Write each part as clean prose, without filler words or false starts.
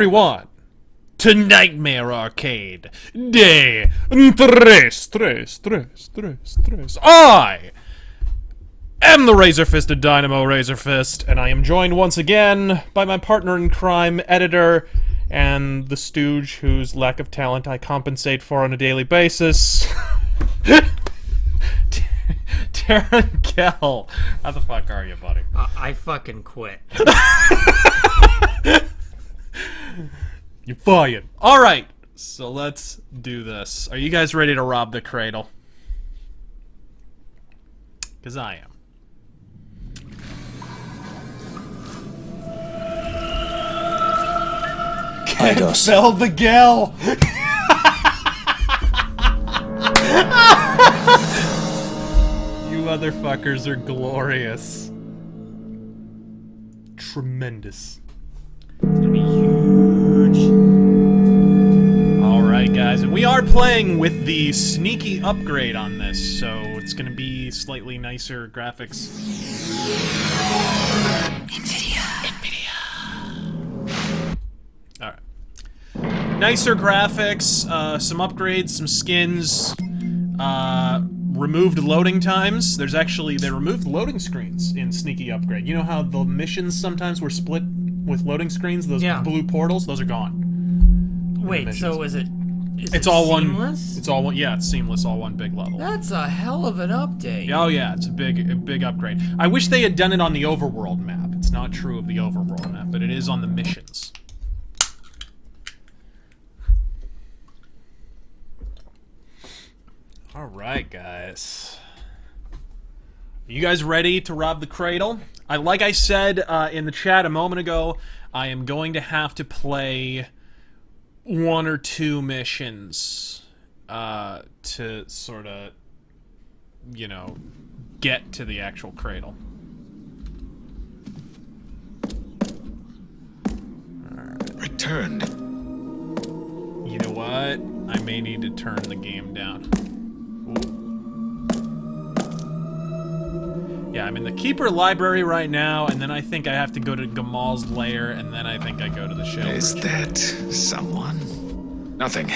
Everyone to Nightmare Arcade Day 3. I am the Razor-Fisted Dynamo Razor-Fist, and I am joined once again by my partner in crime, editor, and the stooge whose lack of talent I compensate for on a daily basis. Darren Kell. How the fuck are you, buddy? I fucking quit. You're fired. Alright, so let's do this. Are you guys ready to rob the cradle? Because I am. Bell the Gel! You motherfuckers are glorious. Tremendous. It's gonna be huge. Alright, guys, and we are playing with the sneaky upgrade on this, so it's gonna be slightly nicer graphics. NVIDIA. Alright. Nicer graphics, some upgrades, some skins, removed loading times. They removed loading screens in Sneaky Upgrade. You know how the missions sometimes were split with loading screens? Those blue portals? Those are gone. Wait, so is it seamless? It's all one, yeah, it's seamless, all one big level. That's a hell of an update. Oh yeah, it's a big upgrade. I wish they had done it on the overworld map. It's not true of the overworld map, but it is on the missions. Alright, guys. Are you guys ready to rob the cradle? Like I said in the chat a moment ago, I am going to have to play 1 or 2 missions to sort of, you know, get to the actual cradle. Alright. Returned. You know what? I may need to turn the game down. Yeah, I'm in the Keeper Library right now, and then I think I have to go to Gamal's lair, and then I think I go to the Shalebridge. Is that someone? Nothing.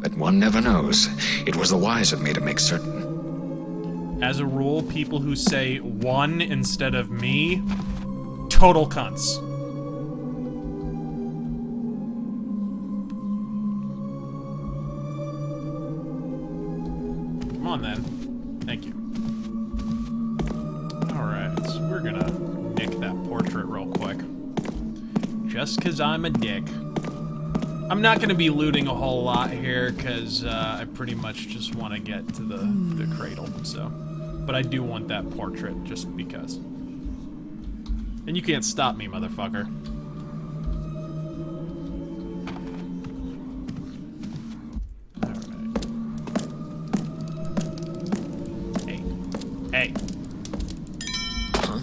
But one never knows. It was the wise of me to make certain. As a rule, people who say one instead of me, total cunts. Come on, then. Thank you. Alright, so we're gonna nick that portrait real quick. Just because I'm a dick. I'm not gonna be looting a whole lot here, because I pretty much just want to get to the cradle, so. But I do want that portrait, just because. And you can't stop me, motherfucker. Hey. Huh?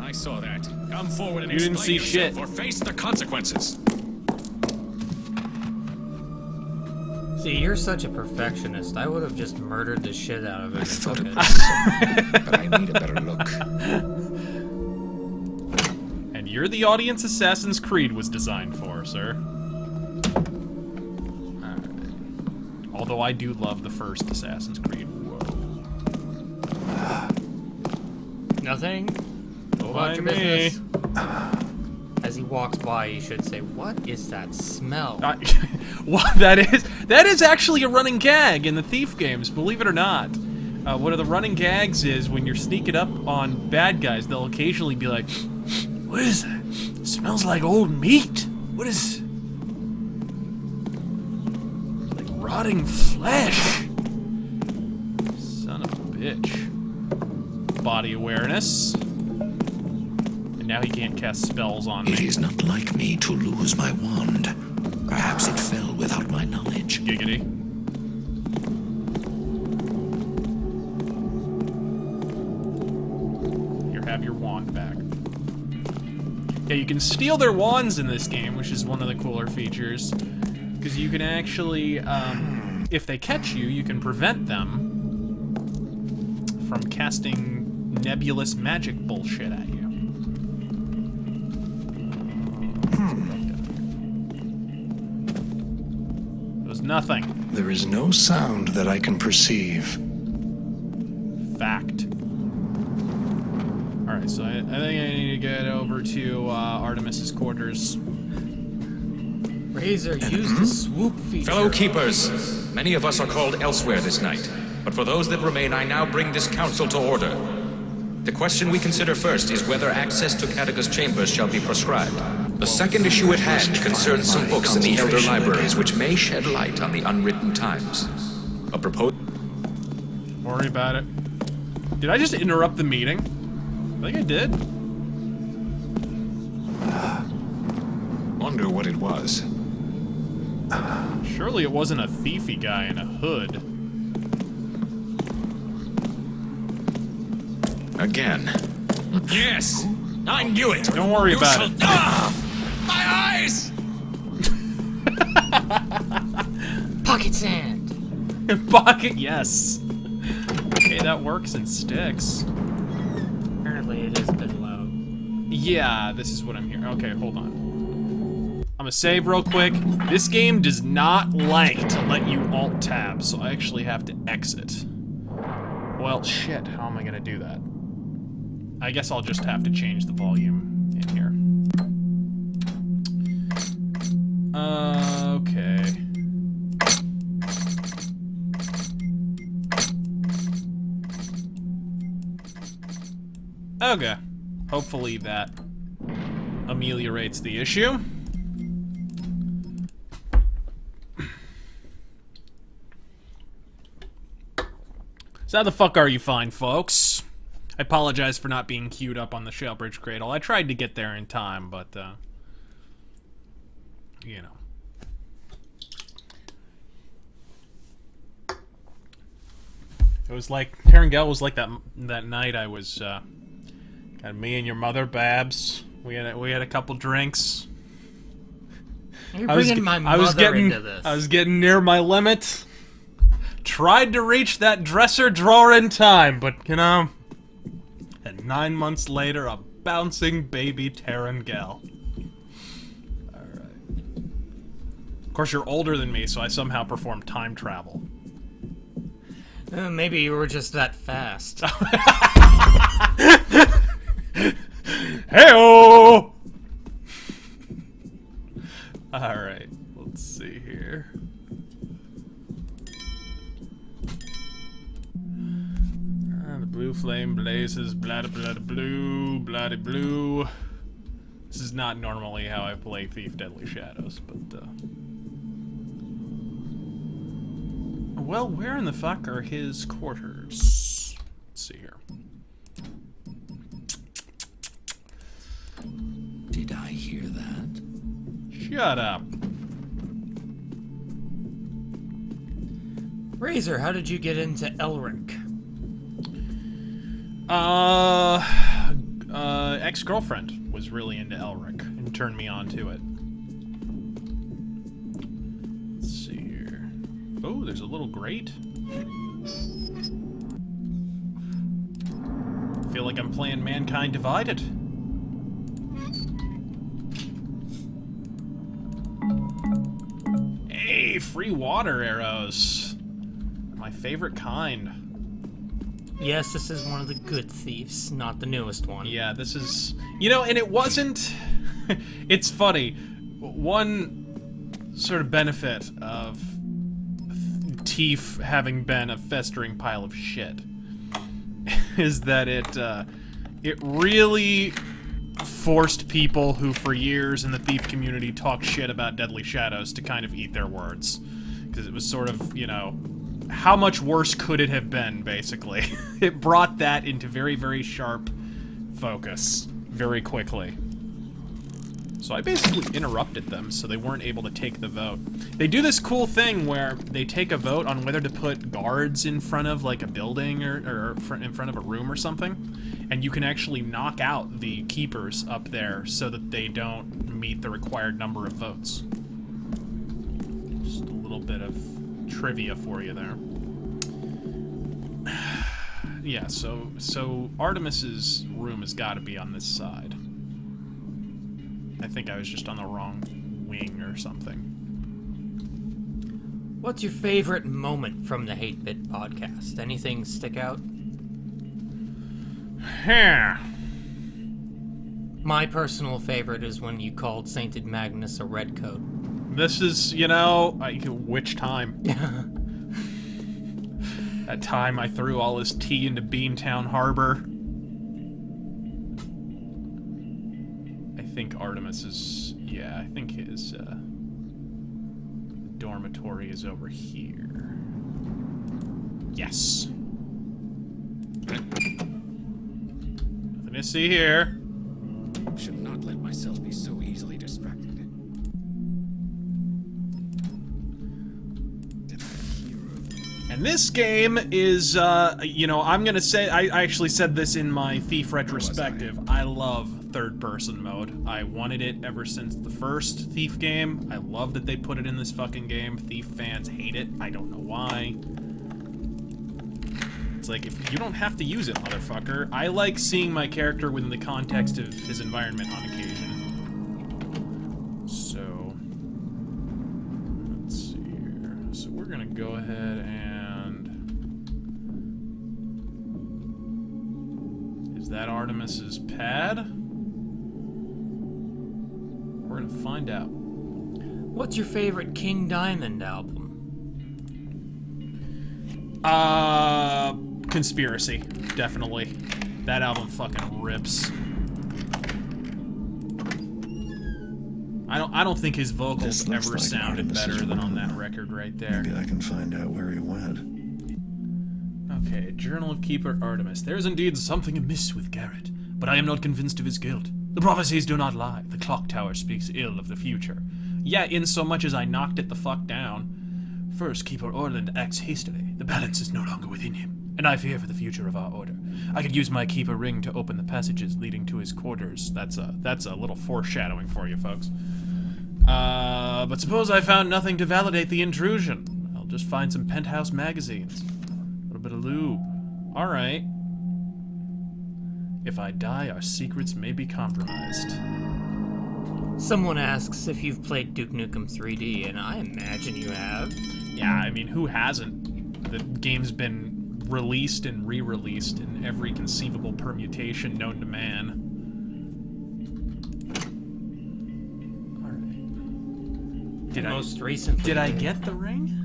I saw that. Come forward and You didn't explain see yourself shit. or face the consequences. See, you're such a perfectionist. I would have just murdered the shit out of it. I thought it was something, but I need a better look. And you're the audience Assassin's Creed was designed for, sir. Alright. Although I do love the first Assassin's Creed. Whoa. Nothing? Go about your Why me? business. As he walks by, you should say, "What is that smell?" Well, that is actually a running gag in the Thief games, believe it or not. One of the running gags is when you're sneaking up on bad guys, they'll occasionally be like, "What is that? It smells like old meat. What is... like rotting flesh." Son of a bitch. Body awareness. And now he can't cast spells on me. It is not like me to lose my wand. Perhaps it fell without my knowledge. Giggity. Here, have your wand back. Yeah, you can steal their wands in this game, which is one of the cooler features. Because you can actually, if they catch you, you can prevent them from casting nebulous magic bullshit at you. nothing. There is no sound that I can perceive. Fact. Alright, so I think I need to get over to Artemis's quarters. Razor used the swoop feature. Fellow keepers, many of us are called elsewhere this night, but for those that remain, I now bring this council to order. The question we consider first is whether access to Catechus' chambers shall be prescribed. The second issue at hand concerns some books in the Elder Libraries which may shed light on the unwritten times. A proposal. Don't worry about it. Did I just interrupt the meeting? I think I did. Wonder what it was. Surely it wasn't a thiefy guy in a hood. Again. Yes! I knew it! Don't worry about it. My eyes! Pocket sand. Bucket, yes. Okay, that works and sticks. Apparently it is a bit loud. Yeah, this is what I'm hearing. Okay, hold on. I'm gonna save real quick. This game does not like to let you alt-tab, so I actually have to exit. Well, shit, how am I gonna do that? I guess I'll just have to change the volume in here. Okay. Okay. Hopefully that ameliorates the issue. So how the fuck are you fine, folks? I apologize for not being queued up on the Shalebridge Cradle. I tried to get there in time, but, you know. It was like, Terangel was like that night I was, got me and your mother, Babs. We had a couple drinks. You're bringing my mother into this. I was getting near my limit. Tried to reach that dresser drawer in time, but, you know, and 9 months later, a bouncing baby Terangel. Alright. Of course, you're older than me, so I somehow performed time travel. Maybe you were just that fast. Hey-oh! Alright, let's see here. The blue flame blazes, bloody blue, bloody blue. This is not normally how I play Thief Deadly Shadows, but, well, where in the fuck are his quarters? Let's see here. Did I hear that? Shut up. Razor, how did you get into Elric? Ex-girlfriend was really into Elric and turned me on to it. Let's see here. Oh, there's a little grate. Feel like I'm playing Mankind Divided. Hey, free water arrows. My favorite kind. Yes, this is one of the good thieves, not the newest one. Yeah, this is... You know, and it wasn't... It's funny. One sort of benefit of Thief having been a festering pile of shit is that it really forced people who for years in the Thief community talked shit about Deadly Shadows to kind of eat their words. Because it was sort of, you know... How much worse could it have been, basically? It brought that into very, very sharp focus very quickly. So I basically interrupted them so they weren't able to take the vote. They do this cool thing where they take a vote on whether to put guards in front of, like, a building or in front of a room or something. And you can actually knock out the keepers up there so that they don't meet the required number of votes. Just a little bit of trivia for you there. Yeah, so Artemis's room has got to be on this side. I think I was just on the wrong wing or something. What's your favorite moment from the 8-Bit podcast? Anything stick out? My personal favorite is when you called Sainted Magnus a redcoat. This is, you know, which time? That time I threw all his tea into Beantown Harbor. I think Artemis is... yeah, I think his dormitory is over here. Yes. Nothing to see here. Should not let myself be so easily distracted. And this game is, you know, I'm gonna say, I actually said this in my Thief retrospective. I love third-person mode. I wanted it ever since the first Thief game. I love that they put it in this fucking game. Thief fans hate it. I don't know why. It's like, if you don't have to use it, motherfucker. I like seeing my character within the context of his environment on occasion. So, let's see here. So we're gonna go ahead and... is that Artemis's pad? We're gonna find out. What's your favorite King Diamond album? Conspiracy, definitely. That album fucking rips. I don't think his vocals ever sounded better than on that record right there. Maybe I can find out where he went. Okay, Journal of Keeper Artemis. There is indeed something amiss with Garrett, but I am not convinced of his guilt. The prophecies do not lie. The clock tower speaks ill of the future. Yeah, in so much as I knocked it the fuck down. First, Keeper Orland acts hastily. The balance is no longer within him, and I fear for the future of our order. I could use my Keeper ring to open the passages leading to his quarters. That's a little foreshadowing for you folks. But suppose I found nothing to validate the intrusion. I'll just find some penthouse magazines. A little bit of lube. Alright. If I die, our secrets may be compromised. Someone asks if you've played Duke Nukem 3D, and I imagine you have. Yeah, I mean, who hasn't? The game's been released and re-released in every conceivable permutation known to man. Alright. Most recently... Did I get the ring?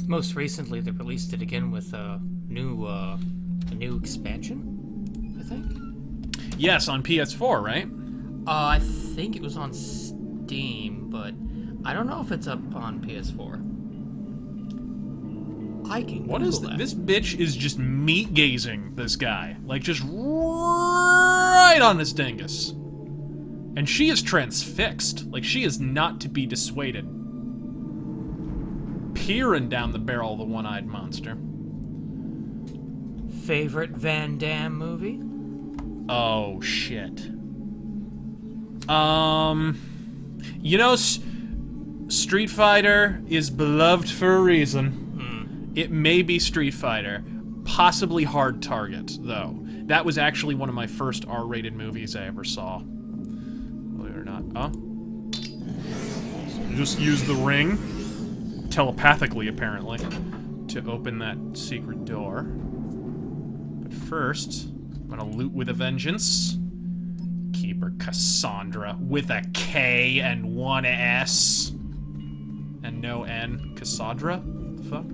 Most recently, they released it again with a new expansion, I think? Yes, on PS4, right? I think it was on Steam, but I don't know if it's up on PS4. I can What Google is that. this bitch is just meat gazing this guy. Like, just right on his dingus. And she is transfixed. Like, she is not to be dissuaded. Peering down the barrel of the one-eyed monster. Favorite Van Damme movie? Oh, shit. You know, Street Fighter is beloved for a reason. It may be Street Fighter. Possibly Hard Target, though. That was actually one of my first R-rated movies I ever saw. Believe it or not. Oh? So just use the ring, telepathically apparently, to open that secret door. But first, I'm gonna loot with a vengeance. Keeper Cassandra with a K and one S. And no N. Cassandra? The fuck?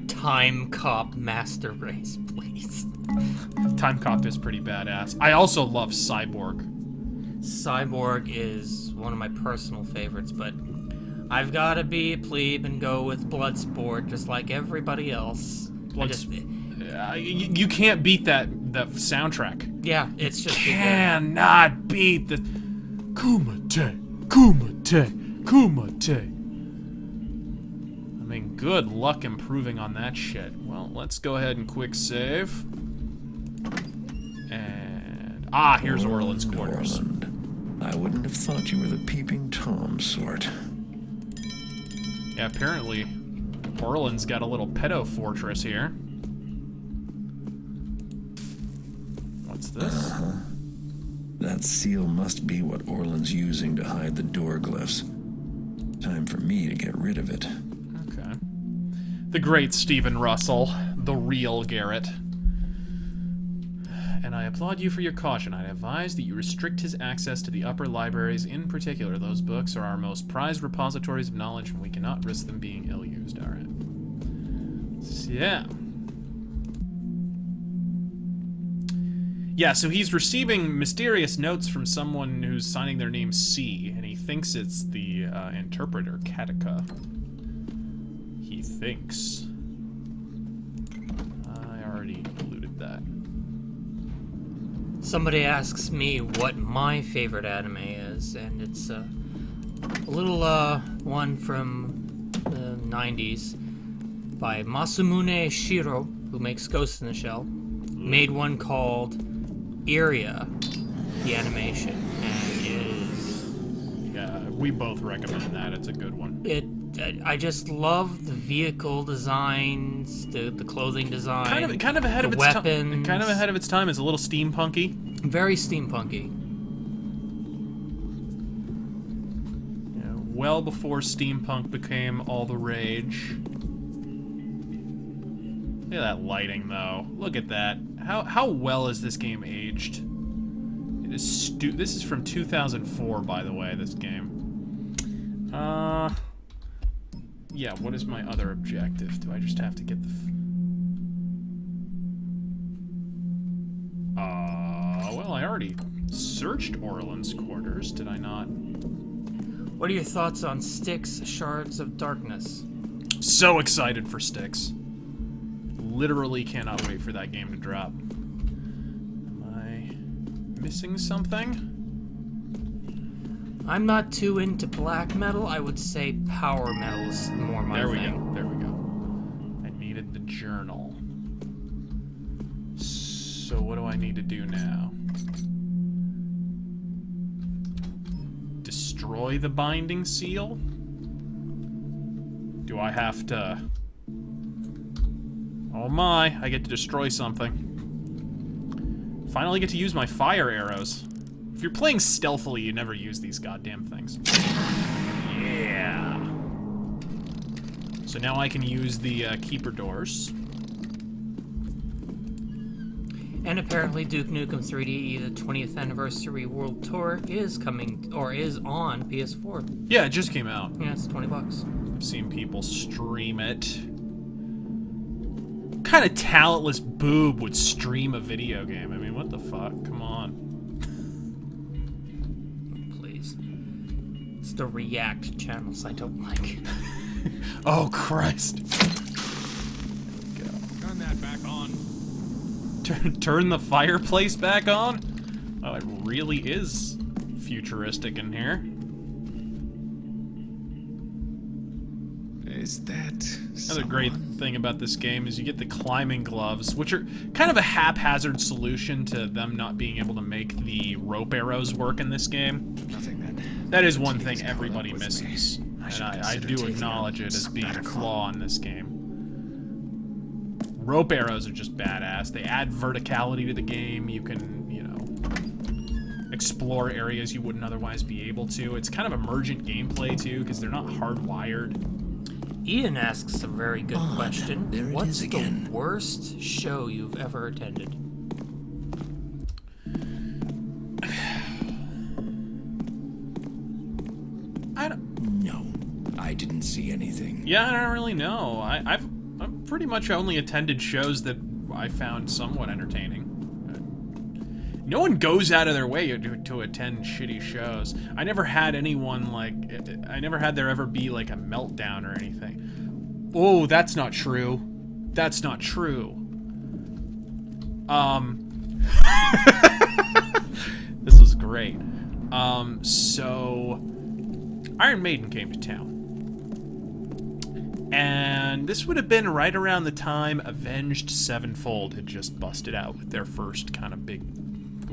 Time Cop Master Race, please. Time Cop is pretty badass. I also love Cyborg. Cyborg is one of my personal favorites, but I've gotta be a plebe and go with Bloodsport just like everybody else. You can't beat that soundtrack. Yeah, it's just... Cannot beat the... Kumite, Kumite, Kumite. I mean, good luck improving on that shit. Well, let's go ahead and quick save. And... ah, here's Orland's quarters. Orland. I wouldn't have thought you were the peeping Tom sort. Yeah, apparently Orland's got a little pedo fortress here. What's this? That seal must be what Orland's using to hide the door glyphs. Time for me to get rid of it. Okay. The great Stephen Russell, the real Garrett. And I applaud you for your caution. I advise that you restrict his access to the upper libraries. In particular, those books are our most prized repositories of knowledge, and we cannot risk them being ill-used. All right. So, yeah. Yeah, so he's receiving mysterious notes from someone who's signing their name C, and he thinks it's the interpreter, Katika. He thinks. I already alluded that. Somebody asks me what my favorite anime is, and it's a little one from the 90s by Masamune Shiro, who makes Ghost in the Shell. Made one called Iria, the animation, and it is... Yeah, we both recommend that. It's a good one. I just love the vehicle designs, the clothing design, Kind of ahead of its time. weapons. Kind of ahead of its time. It's a little steampunky. Very steampunky. Yeah, well before steampunk became all the rage. Look at that lighting, though. Look at that. How well is this game aged? It is this is from 2004, by the way, this game. Yeah, what is my other objective? Do I just have to get the... well, I already searched Orland's quarters, did I not? What are your thoughts on Styx Shards of Darkness? So excited for Styx. Literally cannot wait for that game to drop. Am I missing something? I'm not too into black metal. I would say power metal is more my thing. There we go. I needed the journal. So what do I need to do now? Destroy the binding seal? Do I have to... Oh my, I get to destroy something. Finally get to use my fire arrows. If you're playing stealthily, you never use these goddamn things. Yeah. So now I can use the keeper doors. And apparently Duke Nukem 3D, the 20th Anniversary World Tour, is coming, or is on PS4. Yeah, it just came out. Yeah, it's $20. I've seen people stream it. What kind of talentless boob would stream a video game? I mean, what the fuck? Come on. Please. It's the React channels I don't like. Oh, Christ. Turn that back on. Turn the fireplace back on? Oh, it really is futuristic in here. Is that Another great thing about this game is you get the climbing gloves, which are kind of a haphazard solution to them not being able to make the rope arrows work in this game. Nothing then. That is one thing Please call everybody up with misses, me. and should I consider do taking acknowledge a it as being a sabbatical. flaw in this game. Rope arrows are just badass. They add verticality to the game. You can, you know, explore areas you wouldn't otherwise be able to. It's kind of emergent gameplay, too, because they're not hardwired. Ian asks a very good Odd. question. There it What's is again. the worst show you've ever attended? I don't... No, I didn't see anything. Yeah, I don't really know. I've pretty much only attended shows that I found somewhat entertaining. No one goes out of their way to attend shitty shows. I never had anyone, like... I never had there ever be, like, a meltdown or anything. Oh, that's not true. That's not true. This was great. So... Iron Maiden came to town. And this would have been right around the time Avenged Sevenfold had just busted out with their first kind of big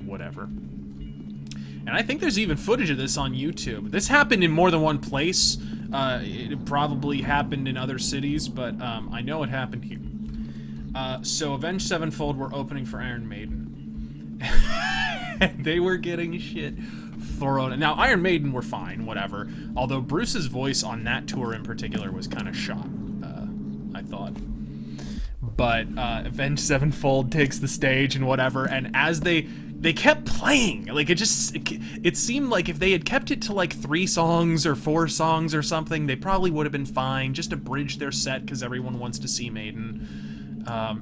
whatever. And I think there's even footage of this on YouTube. This happened in more than one place. It probably happened in other cities, but I know it happened here. So Avenged Sevenfold were opening for Iron Maiden. And they were getting shit thrown. Now, Iron Maiden were fine, whatever. Although Bruce's voice on that tour in particular was kind of shot, I thought. But Avenged Sevenfold takes the stage and whatever, and as they kept playing, like it seemed like if they had kept it to like 3 songs or 4 songs or something, they probably would have been fine, just to bridge their set because everyone wants to see Maiden.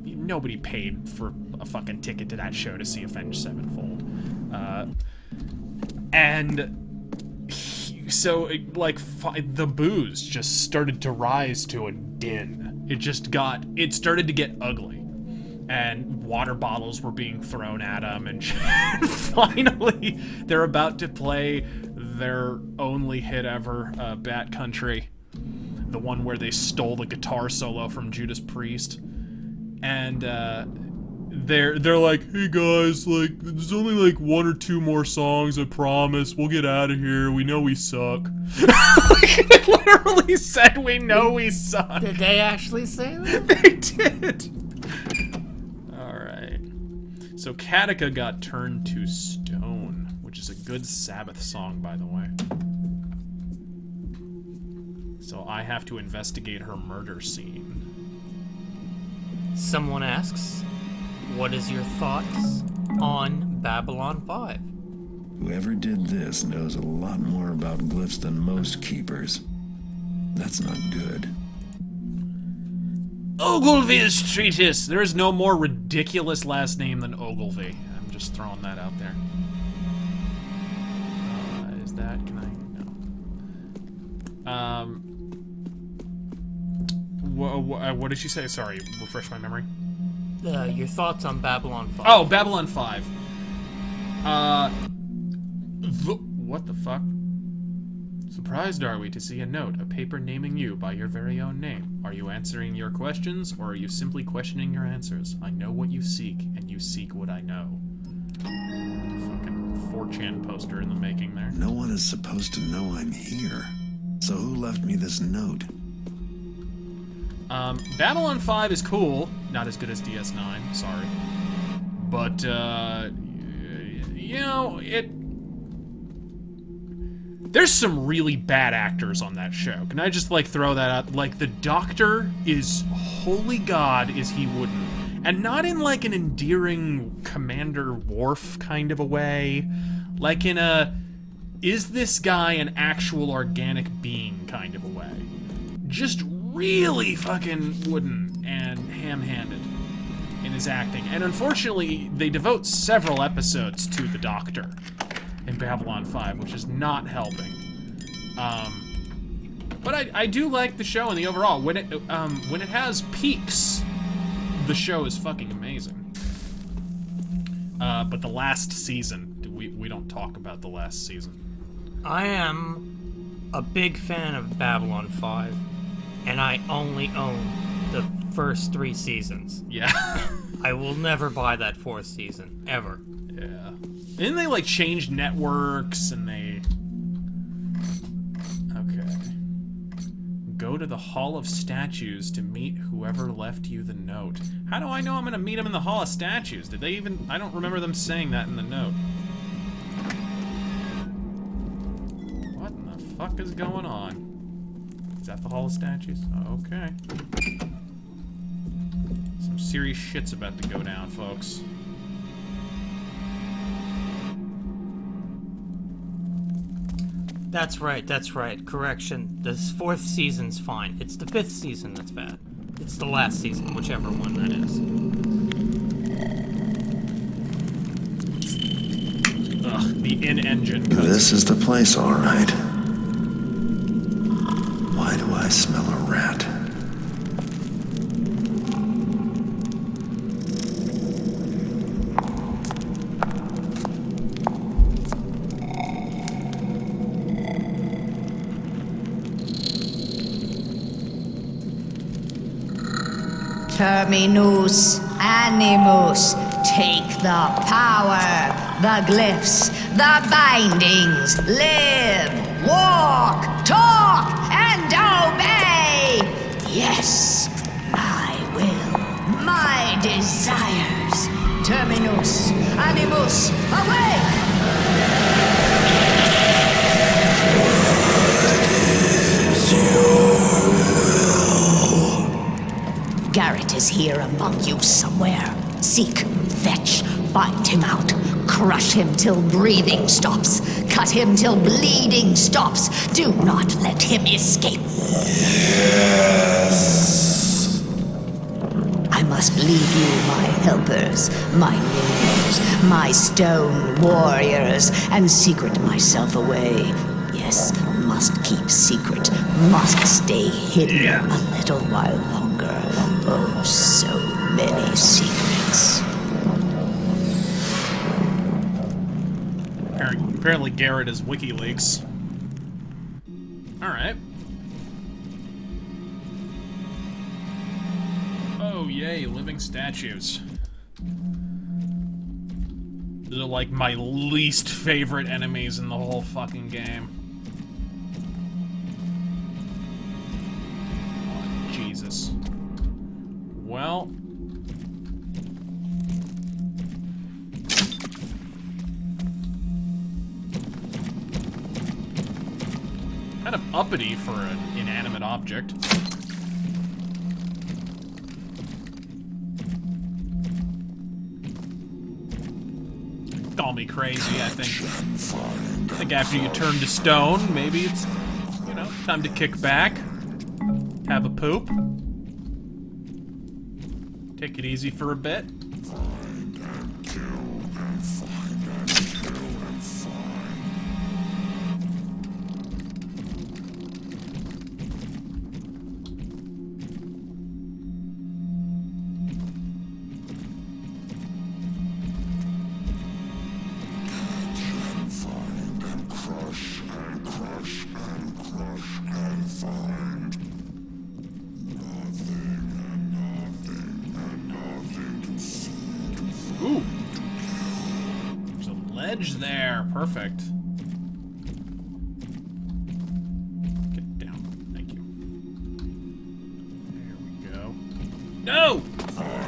Nobody paid for a fucking ticket to that show to see Avenged Sevenfold. So, the booze just started to rise to a din. It started to get ugly. And water bottles were being thrown at them, and finally, they're about to play their only hit ever, Bat Country. The one where they stole the guitar solo from Judas Priest. And, they're like, hey guys, like, there's only like 1 or 2 more songs, I promise. We'll get out of here. We know we suck. They literally said, we know we suck. Did they actually say that? They did. Alright. So Katika got turned to stone, which is a good Sabbath song, by the way. So I have to investigate her murder scene. Someone asks, what is your thoughts on Babylon 5? Whoever did this knows a lot more about glyphs than most keepers. That's not good. Ogilvy's Treatise! There is no more ridiculous last name than Ogilvy. I'm just throwing that out there. Is that... can I... no. What did she say? Sorry, refresh my memory. Your thoughts on Babylon 5. Oh, Babylon 5. What the fuck? Surprised are we to see a note, a paper naming you by your very own name. Are you answering your questions, or are you simply questioning your answers? I know what you seek, and you seek what I know. Fucking 4chan poster in the making there. No one is supposed to know I'm here. So who left me this note? Babylon 5 is cool. Not as good as DS9, sorry. But, you know, there's some really bad actors on that show. Can I just, like, throw that out? Like, the Doctor is, holy God, is he wooden. And not in, like, an endearing Commander Worf kind of a way. Like in a, is this guy an actual organic being kind of a way. Just really fucking wooden and ham-handed in his acting. And unfortunately, they devote several episodes to the Doctor in Babylon 5, which is not helping. But I do like the show in the overall. When it has peaks, the show is fucking amazing. But the last season, we don't talk about the last season. I am a big fan of Babylon 5, and I only own the first 3 seasons. Yeah. I will never buy that 4th season, ever. Yeah. Didn't they, like, change networks, and they... Okay. Go to the Hall of Statues to meet whoever left you the note. How do I know I'm gonna meet him in the Hall of Statues? Did they even... I don't remember them saying that in the note. What in the fuck is going on? Is that the Hall of Statues? Okay. Some serious shit's about to go down, folks. That's right. Correction. This 4th season's fine. It's the 5th season that's bad. It's the last season, whichever one that is. Ugh, the in-engine. This is the place, all right. Why do I smell a rat? Terminus animus, take the power, the glyphs, the bindings, live, walk, talk, and obey. Yes, my will, my desires. Terminus animus, awake! Garrett is here among you somewhere. Seek, fetch, find him out. Crush him till breathing stops. Cut him till bleeding stops. Do not let him escape. I must leave you, my helpers, my minions, my stone warriors, and secret myself away. Yes, must keep secret, must stay hidden a little while longer. Oh, so many secrets. Apparently Garrett is WikiLeaks. Alright. Oh, yay, living statues. These are like my least favorite enemies in the whole fucking game. Oh, Jesus. Well... kind of uppity for an inanimate object. Call me crazy, I think after you turn to stone, maybe it's, you know, time to kick back, have a poop, take it easy for a bit. Ooh. There's a ledge there. Perfect. Get down. Thank you. There we go. No!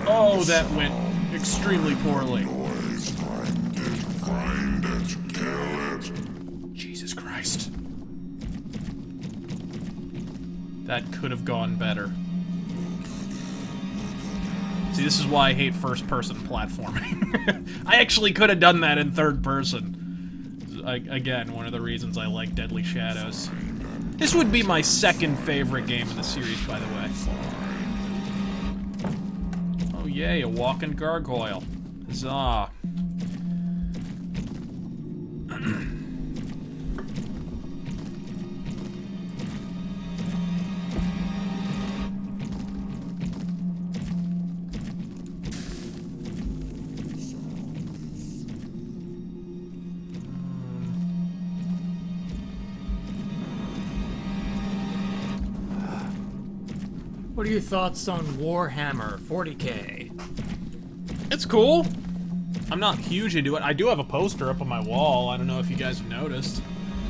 Oh, that went extremely poorly. Find it, kill it. Jesus Christ. That could have gone better. See, this is why I hate first-person platforming. I actually could have done that in third person. Again, one of the reasons I like Deadly Shadows. This would be my second favorite game in the series, by the way. Oh yay, a walking gargoyle. Huzzah. What are your thoughts on Warhammer 40K? It's cool. I'm not huge into it. I do have a poster up on my wall. I don't know if you guys have noticed.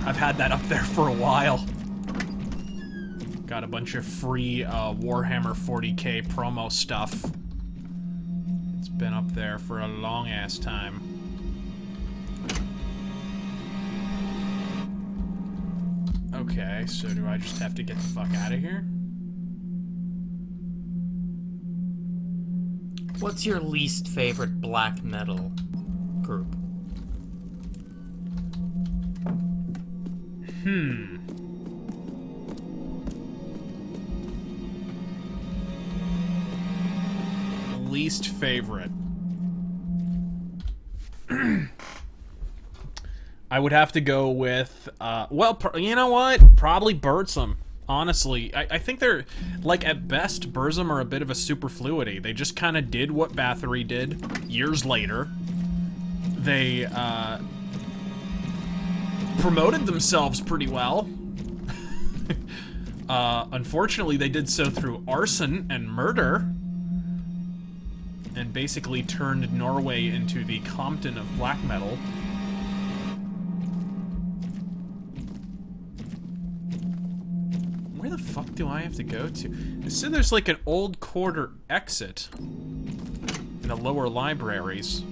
I've had that up there for a while. Got a bunch of free Warhammer 40K promo stuff. It's been up there for a long-ass time. Okay, so do I just have to get the fuck out of here? What's your least favorite black metal group? Least favorite. I would have to go with, well, you know what? Probably Birdsum. Honestly, I think they're, like, at best, Burzum are a bit of a superfluity. They just kind of did what Bathory did years later. They, promoted themselves pretty well. Unfortunately, they did so through arson and murder. And basically turned Norway into the Compton of black metal. Where the fuck do I have to go to? It said there's like an old quarter exit in the lower libraries.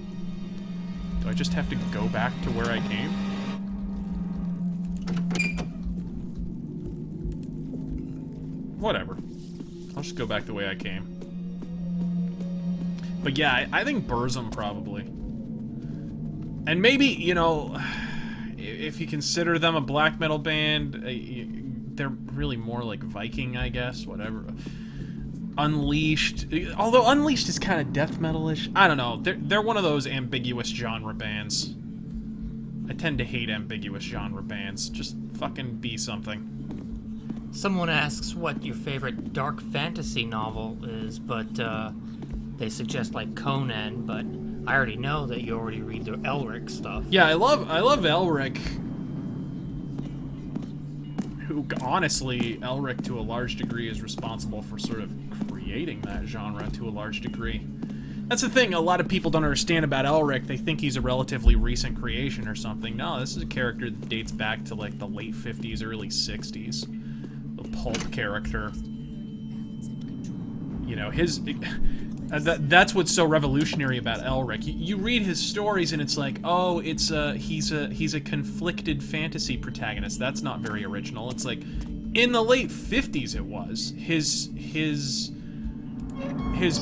Do I just have to go back to where I came? Whatever. I'll just go back the way I came. But yeah, I think Burzum probably. And maybe, you know, if you consider them a black metal band, they're really more like Viking, I guess, whatever. Unleashed, although Unleashed is kind of death metal-ish. I don't know. They're one of those ambiguous genre bands. I tend to hate ambiguous genre bands. Just fucking be something. Someone asks what your favorite dark fantasy novel is, but they suggest like Conan, but I already know that you already read the Elric stuff. Yeah, I love Elric. Who, honestly, Elric to a large degree is responsible for sort of creating that genre to a large degree. That's the thing a lot of people don't understand about Elric. They think he's a relatively recent creation or something. No, this is a character that dates back to like the late 50s, early 60s. The pulp character. You know, that's what's so revolutionary about Elric. You read his stories and it's like, oh, he's a conflicted fantasy protagonist. That's not very original. It's like, in the late 50s it was. His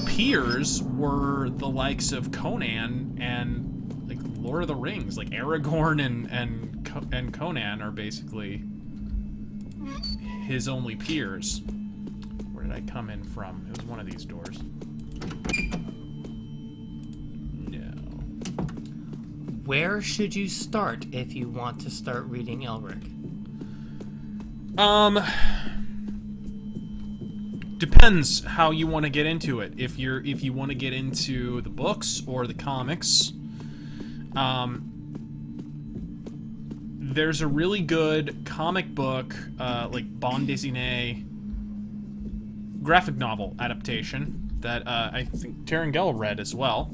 peers were the likes of Conan and like Lord of the Rings. Like Aragorn and Conan are basically his only peers. Where did I come in from? It was one of these doors. No. Where should you start if you want to start reading Elric? Depends how you want to get into it. If you want to get into the books or the comics, there's a really good comic book, like bande dessinée graphic novel adaptation that I think Terengel read as well.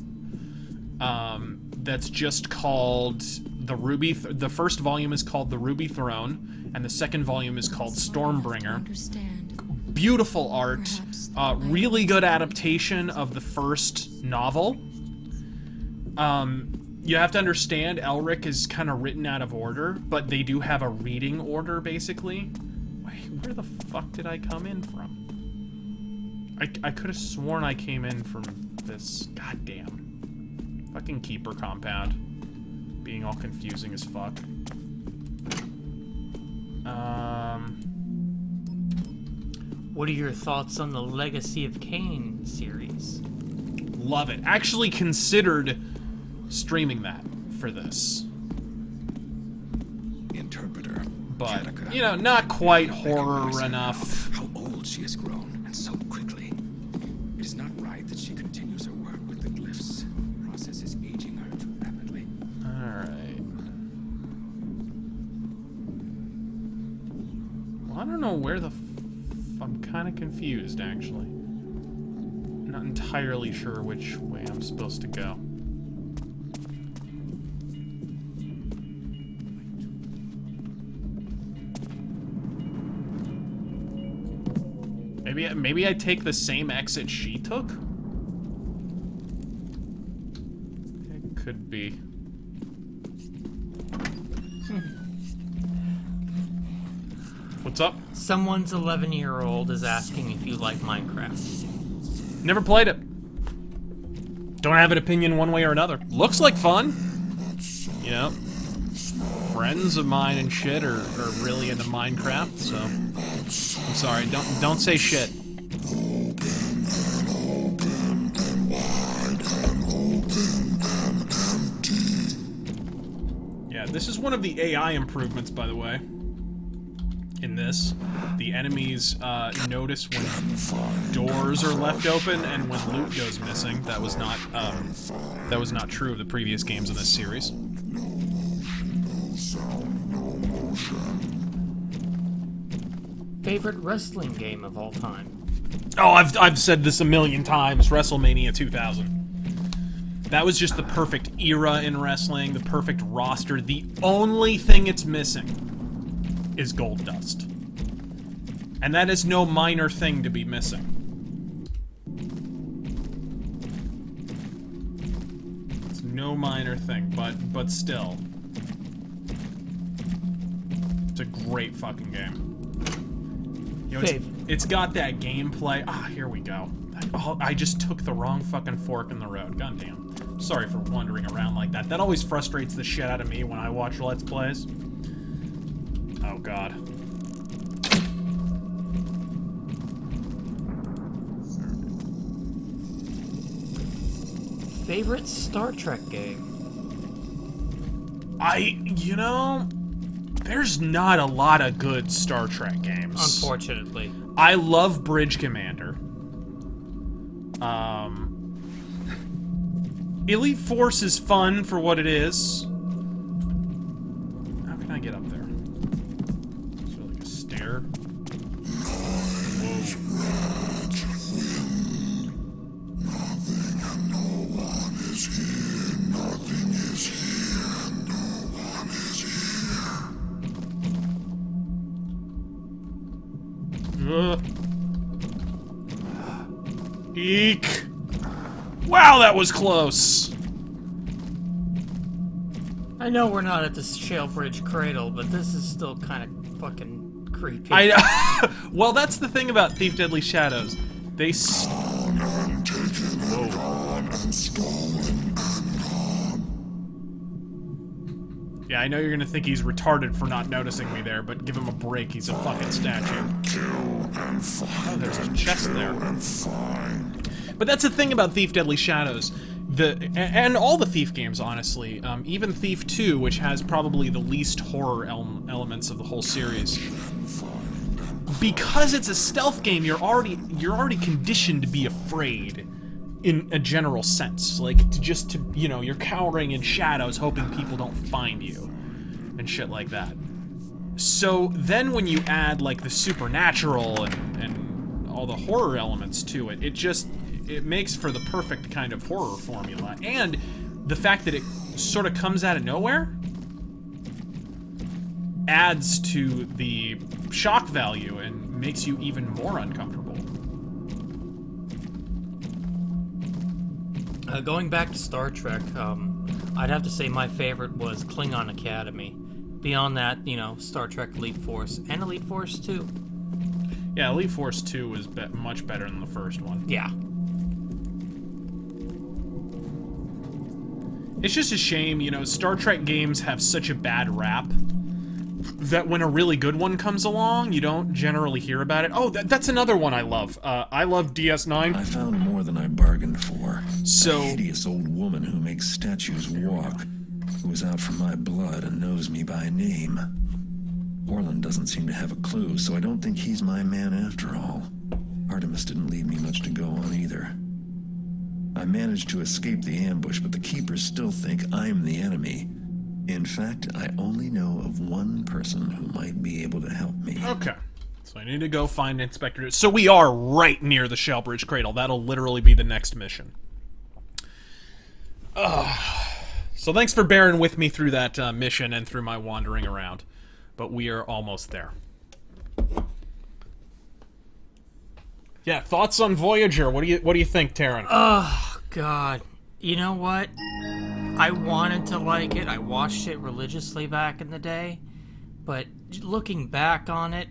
That's just called the first volume is called The Ruby Throne, and the second volume is called Stormbringer. Beautiful art, really good adaptation of the first novel. You have to understand Elric is kind of written out of order, but they do have a reading order, basically. Wait, where the fuck did I come in from? I could have sworn I came in from this goddamn fucking keeper compound. Being all confusing as fuck. What are your thoughts on the Legacy of Kain series? Love it. Actually considered streaming that for this. Interpreter. But, Katika. you know, not quite horror enough. How old she has grown, and so quickly. It is not right that she continues her work with the glyphs. The process is aging her too rapidly. Alright. Well, I don't know where the I'm kind of confused, actually. Not entirely sure which way I'm supposed to go. Maybe I take the same exit she took? It could be. What's up? Someone's 11-year-old is asking if you like Minecraft. Never played it. Don't have an opinion one way or another. Looks like fun. You know, friends of mine and shit are really into Minecraft, so I'm sorry, don't say shit. Yeah, this is one of the AI improvements, by the way. In this, the enemies notice when doors are left open and when loot goes missing. That was not true of the previous games in this series. Favorite wrestling game of all time? Oh, I've said this a million times. WrestleMania 2000. That was just the perfect era in wrestling, the perfect roster. The only thing it's missing is gold dust. And that is no minor thing to be missing. It's no minor thing, but still. It's a great fucking game. You know, it's got that gameplay. Ah, here we go. I just took the wrong fucking fork in the road. Goddamn. Sorry for wandering around like that. That always frustrates the shit out of me when I watch Let's Plays. Oh, God. Favorite Star Trek game? You know, there's not a lot of good Star Trek games. Unfortunately. I love Bridge Commander. Elite Force is fun for what it is. How can I get up there? Is there like a stair? Eek! Wow, that was close! I know we're not at the Shalebridge Cradle, but this is still kind of fucking creepy. Well, that's the thing about Thief Deadly Shadows. They Gone and taken and gone and stolen and gone. Yeah, I know you're gonna think he's retarded for not noticing me there, but give him a break, he's a fucking statue. Kill and find. Oh, there's a chest there. And find. But that's the thing about Thief Deadly Shadows. And all the Thief games, honestly. Even Thief 2, which has probably the least horror elements of the whole series. Because it's a stealth game, you're already conditioned to be afraid in a general sense. Like, you know, you're cowering in shadows hoping people don't find you. And shit like that. So then when you add, like, the supernatural and all the horror elements to it, it makes for the perfect kind of horror formula. And the fact that it sort of comes out of nowhere adds to the shock value and makes you even more uncomfortable. Going back to Star Trek, I'd have to say my favorite was Klingon Academy. Beyond that, you know, Star Trek Elite Force and Elite Force 2. Yeah, Elite Force 2 was much better than the first one. Yeah. It's just a shame, you know, Star Trek games have such a bad rap that when a really good one comes along, you don't generally hear about it. Oh, that's another one I love. I love DS9. I found more than I bargained for. So- A hideous old woman who makes statues walk, who is out for my blood and knows me by name. Orland doesn't seem to have a clue, so I don't think he's my man after all. Artemis didn't leave me much to go on either. I managed to escape the ambush, but the Keepers still think I'm the enemy. In fact, I only know of one person who might be able to help me. Okay. So I need to go find Inspector... So we are right near the Shalebridge Cradle. That'll literally be the next mission. So thanks for bearing with me through that mission and through my wandering around. But we are almost there. Yeah, thoughts on Voyager? What do you think, Taryn? Oh, God. You know what? I wanted to like it. I watched it religiously back in the day. But looking back on it,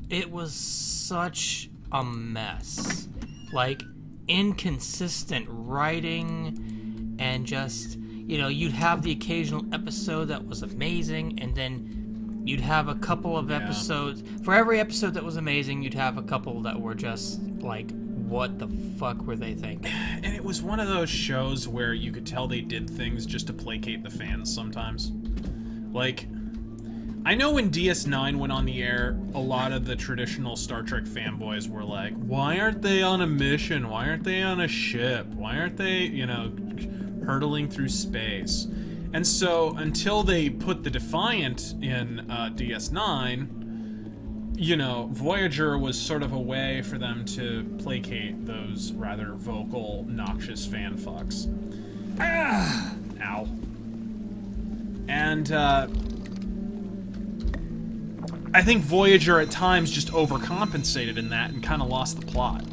it was such a mess. Like, inconsistent writing and just, you know, you'd have the occasional episode that was amazing, and then you'd have a couple of episodes. For every episode that was amazing, you'd have a couple that were just like, what the fuck were they thinking? And it was one of those shows where you could tell they did things just to placate the fans sometimes. Like, I know when DS9 went on the air, a lot of the traditional Star Trek fanboys were like, why aren't they on a mission? Why aren't they on a ship? Why aren't they, you know, hurtling through space? And so, until they put the Defiant in DS9, you know, Voyager was sort of a way for them to placate those rather vocal, noxious fan fucks. Ah! Ow. And, I think Voyager at times just overcompensated in that and kind of lost the plot.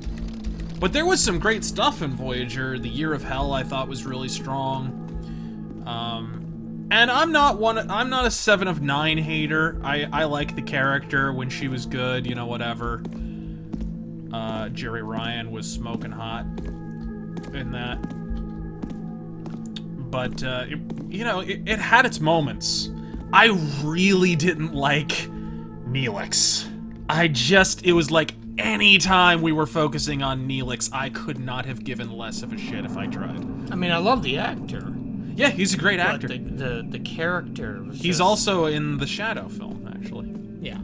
But there was some great stuff in Voyager. The Year of Hell I thought was really strong. And I'm not a 7 of 9 hater. I like the character when she was good, you know, whatever. Jerry Ryan was smoking hot in that. But, it had its moments. I really didn't like Neelix. It was like any time we were focusing on Neelix, I could not have given less of a shit if I tried. I mean, I love the actor. Yeah, he's a great actor. But the character was He's just... also in the Shadow film, actually. Yeah.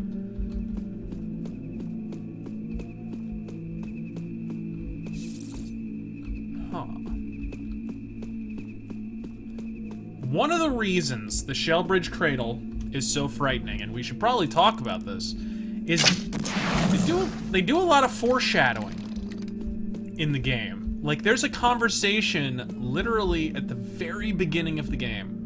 One of the reasons the Shalebridge Cradle is so frightening, and we should probably talk about this, is they do a lot of foreshadowing in the game. Like, there's a conversation literally at the very beginning of the game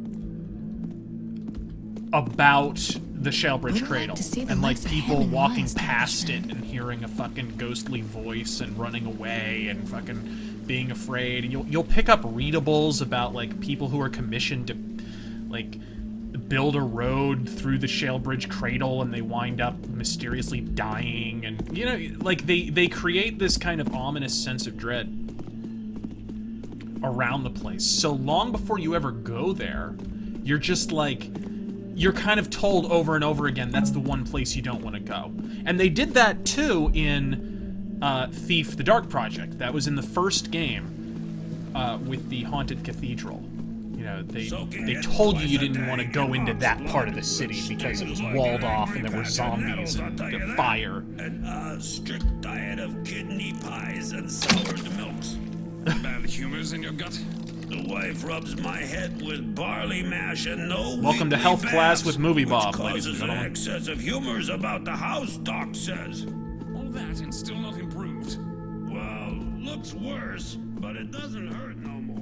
about the Shalebridge Cradle, and like people walking past it and hearing a fucking ghostly voice and running away and fucking being afraid. And you'll pick up readables about like people who are commissioned to like build a road through the Shalebridge Cradle, and they wind up mysteriously dying, and like they create this kind of ominous sense of dread around the place. So long before you ever go there, you're just like, you're kind of told over and over again that's the one place you don't want to go. And they did that too in Thief: The Dark Project. That was in the first game with the Haunted Cathedral. They told you didn't want to go into that part of the city because it was walled off and there were zombies and the fire. And a strict diet of kidney pies and soured milks. Bad humors in your gut? The wife rubs my head with barley mash and no Welcome to weekly Health Class baths, with Movie Bob, which ladies and causes gentlemen. excess of humors about the house, Doc says. All that and still not improved. Well, looks worse, but it doesn't hurt no more.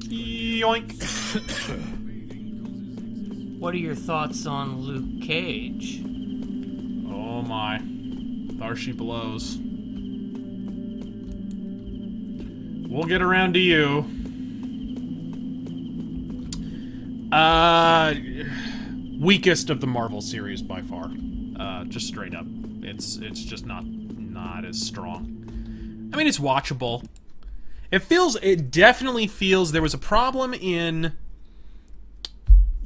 Yoink. What are your thoughts on Luke Cage? Oh my. There she blows. We'll get around to you. Weakest of the Marvel series by far. Just straight up. It's just not as strong. I mean, it's watchable. It definitely feels there was a problem in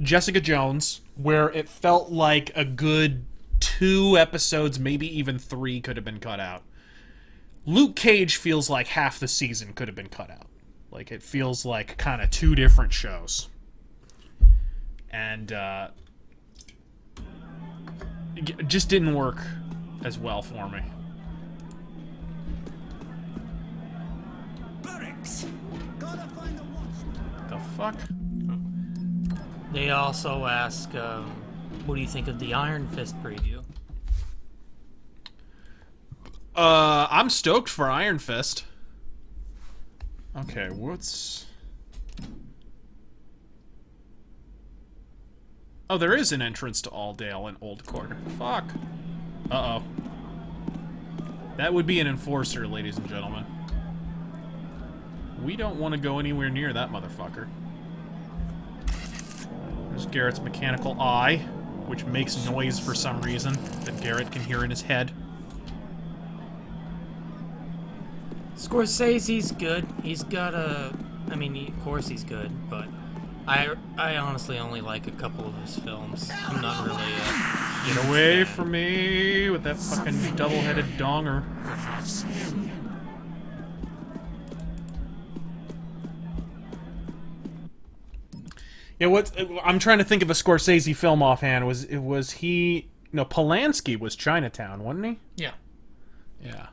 Jessica Jones where it felt like a good 2 episodes, maybe even 3 could have been cut out. Luke Cage feels like half the season could have been cut out. Like, it feels like kind of 2 different shows. And, it just didn't work as well for me. The fuck? They also ask, what do you think of the Iron Fist preview? I'm stoked for Iron Fist. Okay, what's... Oh, there is an entrance to Alldale and Old Quarter. Fuck. Uh-oh. That would be an enforcer, ladies and gentlemen. We don't want to go anywhere near that motherfucker. There's Garrett's mechanical eye, which makes noise for some reason that Garrett can hear in his head. Scorsese's good. He's got a... I mean, of course he's good, but I honestly only like a couple of his films. I'm not really Get away from me with that fucking double-headed donger. Yeah, I'm trying to think of a Scorsese film offhand. Was he... No, Polanski was Chinatown, wasn't he? Yeah. Yeah.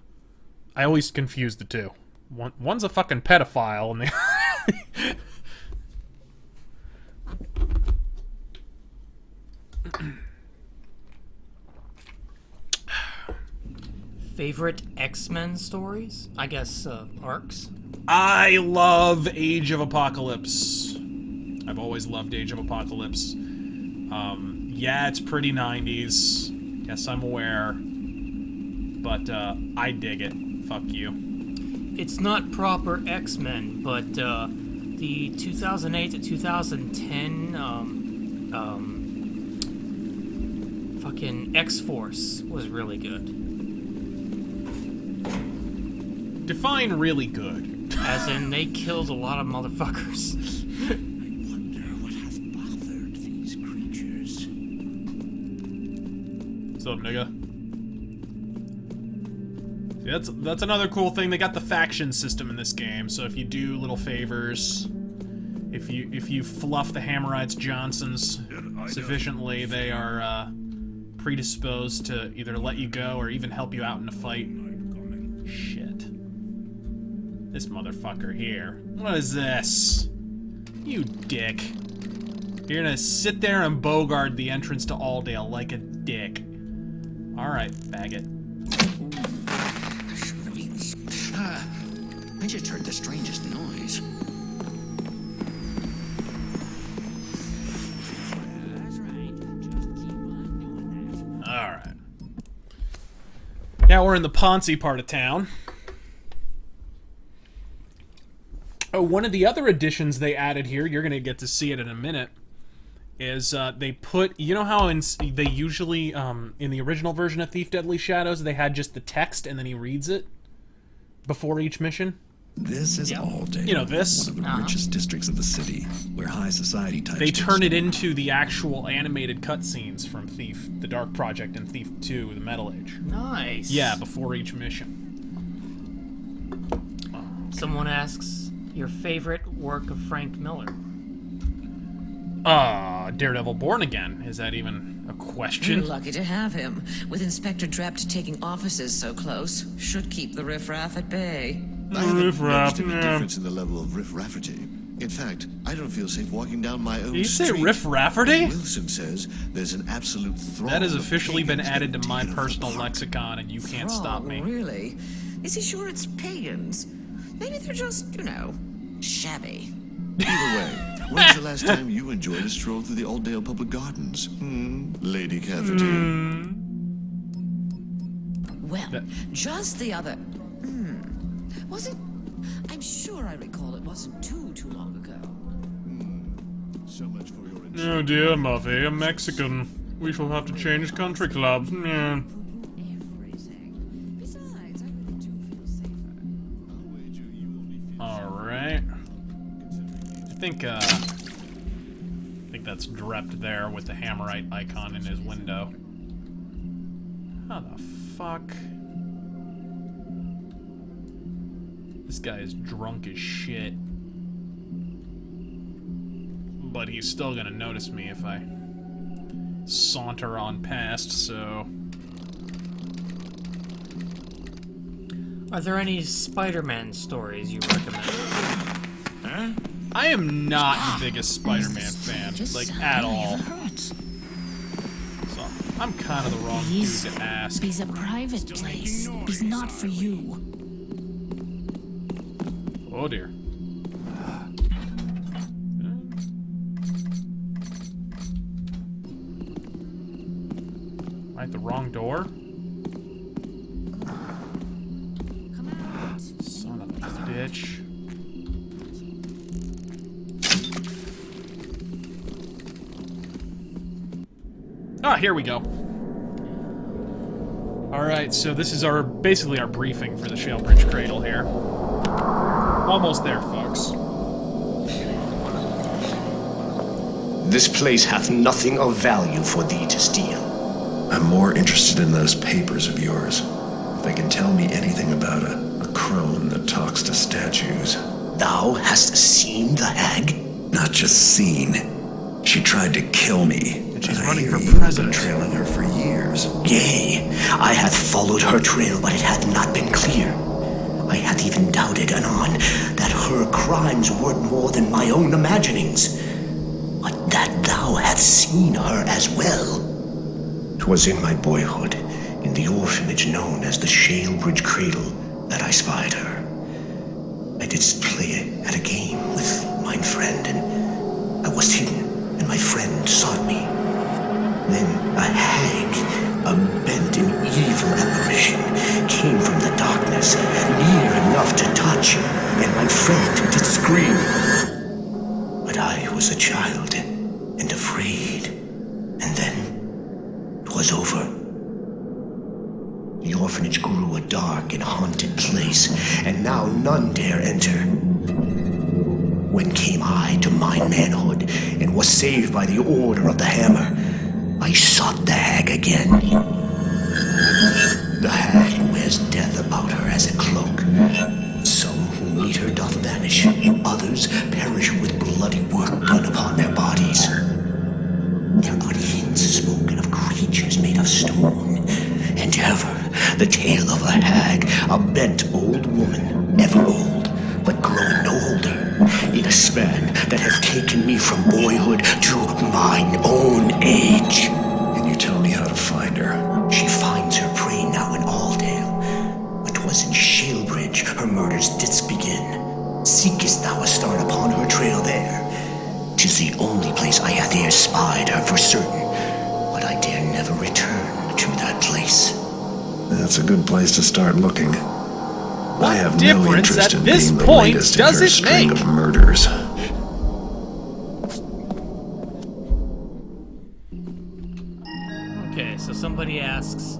I always confuse the two. One's a fucking pedophile, and Favorite X-Men stories? I guess, arcs? I love Age of Apocalypse. I've always loved Age of Apocalypse. Yeah, it's pretty 90s. Yes, I'm aware. But, I dig it. Fuck you. It's not proper X-Men, but, the 2008 to 2010, fucking X-Force was really good. Define really good. As in, they killed a lot of motherfuckers. Wonder what hath bothered these creatures. What's up, nigga? See, that's another cool thing. They got the faction system in this game, so if you do little favors, if you fluff the Hammerites Johnsons sufficiently, they are predisposed to either let you go or even help you out in a fight. Shit. This motherfucker here. What is this? You dick. You're gonna sit there and bogard the entrance to Alldale like a dick. Alright, faggot. I just heard the strangest noise. Alright. Now we're in the Ponzi part of town. Oh, one of the other additions they added here, you're going to get to see it in a minute, is they put, you know how they usually, in the original version of Thief Deadly Shadows, they had just the text and then he reads it before each mission? This is Alldale. You know, this? One of the richest districts of the city, where high society types... They turn it into the actual animated cutscenes from Thief, the Dark Project, and Thief 2, the Metal Age. Nice. Yeah, before each mission. Someone asks, your favorite work of Frank Miller? Daredevil Born Again. Is that even a question? You're lucky to have him. With Inspector Drept taking offices so close, should keep the riffraff at bay. I haven't noticed any difference in the level of riff-rafferty. In fact, I don't feel safe walking down my own Did you say street. Riff Rafferty? Wilson says there's an absolute throng That has of officially been pagans added that to have my taken over personal the park. lexicon, and you can't stop me. Really? Is he sure it's pagans? Maybe they're just, shabby. Either way, when's the last time you enjoyed a stroll through the Alldale Public Gardens? Lady Cavity. Well, just the other... Was it... I'm sure I recall it wasn't too long ago. So much for your Oh dear, Muffy, a Mexican. We shall have to change country clubs. Yeah. Everything. Besides, I really do feel safer. Alright. I think that's Drept there with the Hammerite icon in his window. How the fuck? This guy is drunk as shit. But he's still gonna notice me if I saunter on past, so... Are there any Spider-Man stories you recommend? Huh? I am not the biggest Spider-Man fan, like, at all. So, I'm kind of the wrong dude to ask. He's a private place. He's not for you. Oh dear. Am I at the wrong door? Come out. Son of a bitch. Ah, here we go. Alright, so this is basically our briefing for the Shalebridge Cradle here. Almost there, folks. This place hath nothing of value for thee to steal. I'm more interested in those papers of yours. If they can tell me anything about a crone that talks to statues. Thou hast seen the hag? Not just seen. She tried to kill me. And she's I running hear for you've been president. trailing her for years. Yea, I hath followed her trail, but it hath not been clear. I hath even doubted anon that her crimes were more than my own imaginings. But that thou hast seen her as well. 'Twas in my boyhood, in the orphanage known as the Shalebridge Cradle, that I spied her. I didst play at a game with mine friend, and I was hidden, and my friend sought me. Then a hag, a bent and evil apparition, came from the darkness, near enough to touch, and my friend did scream. But I was a child, and afraid, and then 'twas over. The orphanage grew a dark and haunted place, and now none dare enter. When came I to my manhood, and was saved by the order of the hammer, I sought the hag again. The hag wears death about her as a cloak. Some who meet her doth vanish, others perish with bloody work done upon their bodies. There are hints spoken of creatures made of stone, and ever the tale of a hag, a bent old woman, ever old, but growing no older, in a span that hath taken me from boyhood to mine own age. Can you tell me how to find her? She finds her prey now in Aldale, but 'twas in Shalebridge her murders didst begin. Seekest thou a start upon her trail there? 'Tis the only place I hath e'er spied her for certain, but I dare never return to that place. That's a good place to start looking. I have no difference interest at in this being the point latest in does her it string make? of murders. Okay, so somebody asks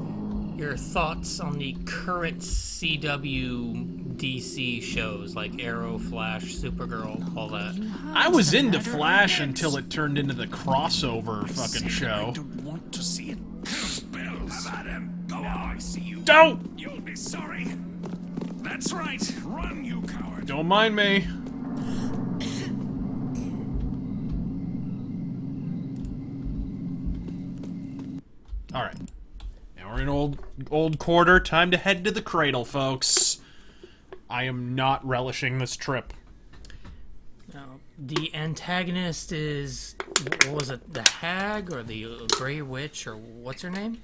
your thoughts on the current CW DC shows like Arrow, Flash, Supergirl, all that. I was into Flash until it turned into the crossover fucking show. I don't want to see it. Spells. About him. Go on. I see you. Don't! You'll be sorry. That's right. Run, you coward. Don't mind me. Alright. Now we're in old quarter. Time to head to the cradle, folks. I am not relishing this trip. Now, the antagonist is, what was it, the hag or the Grey Witch, or what's her name?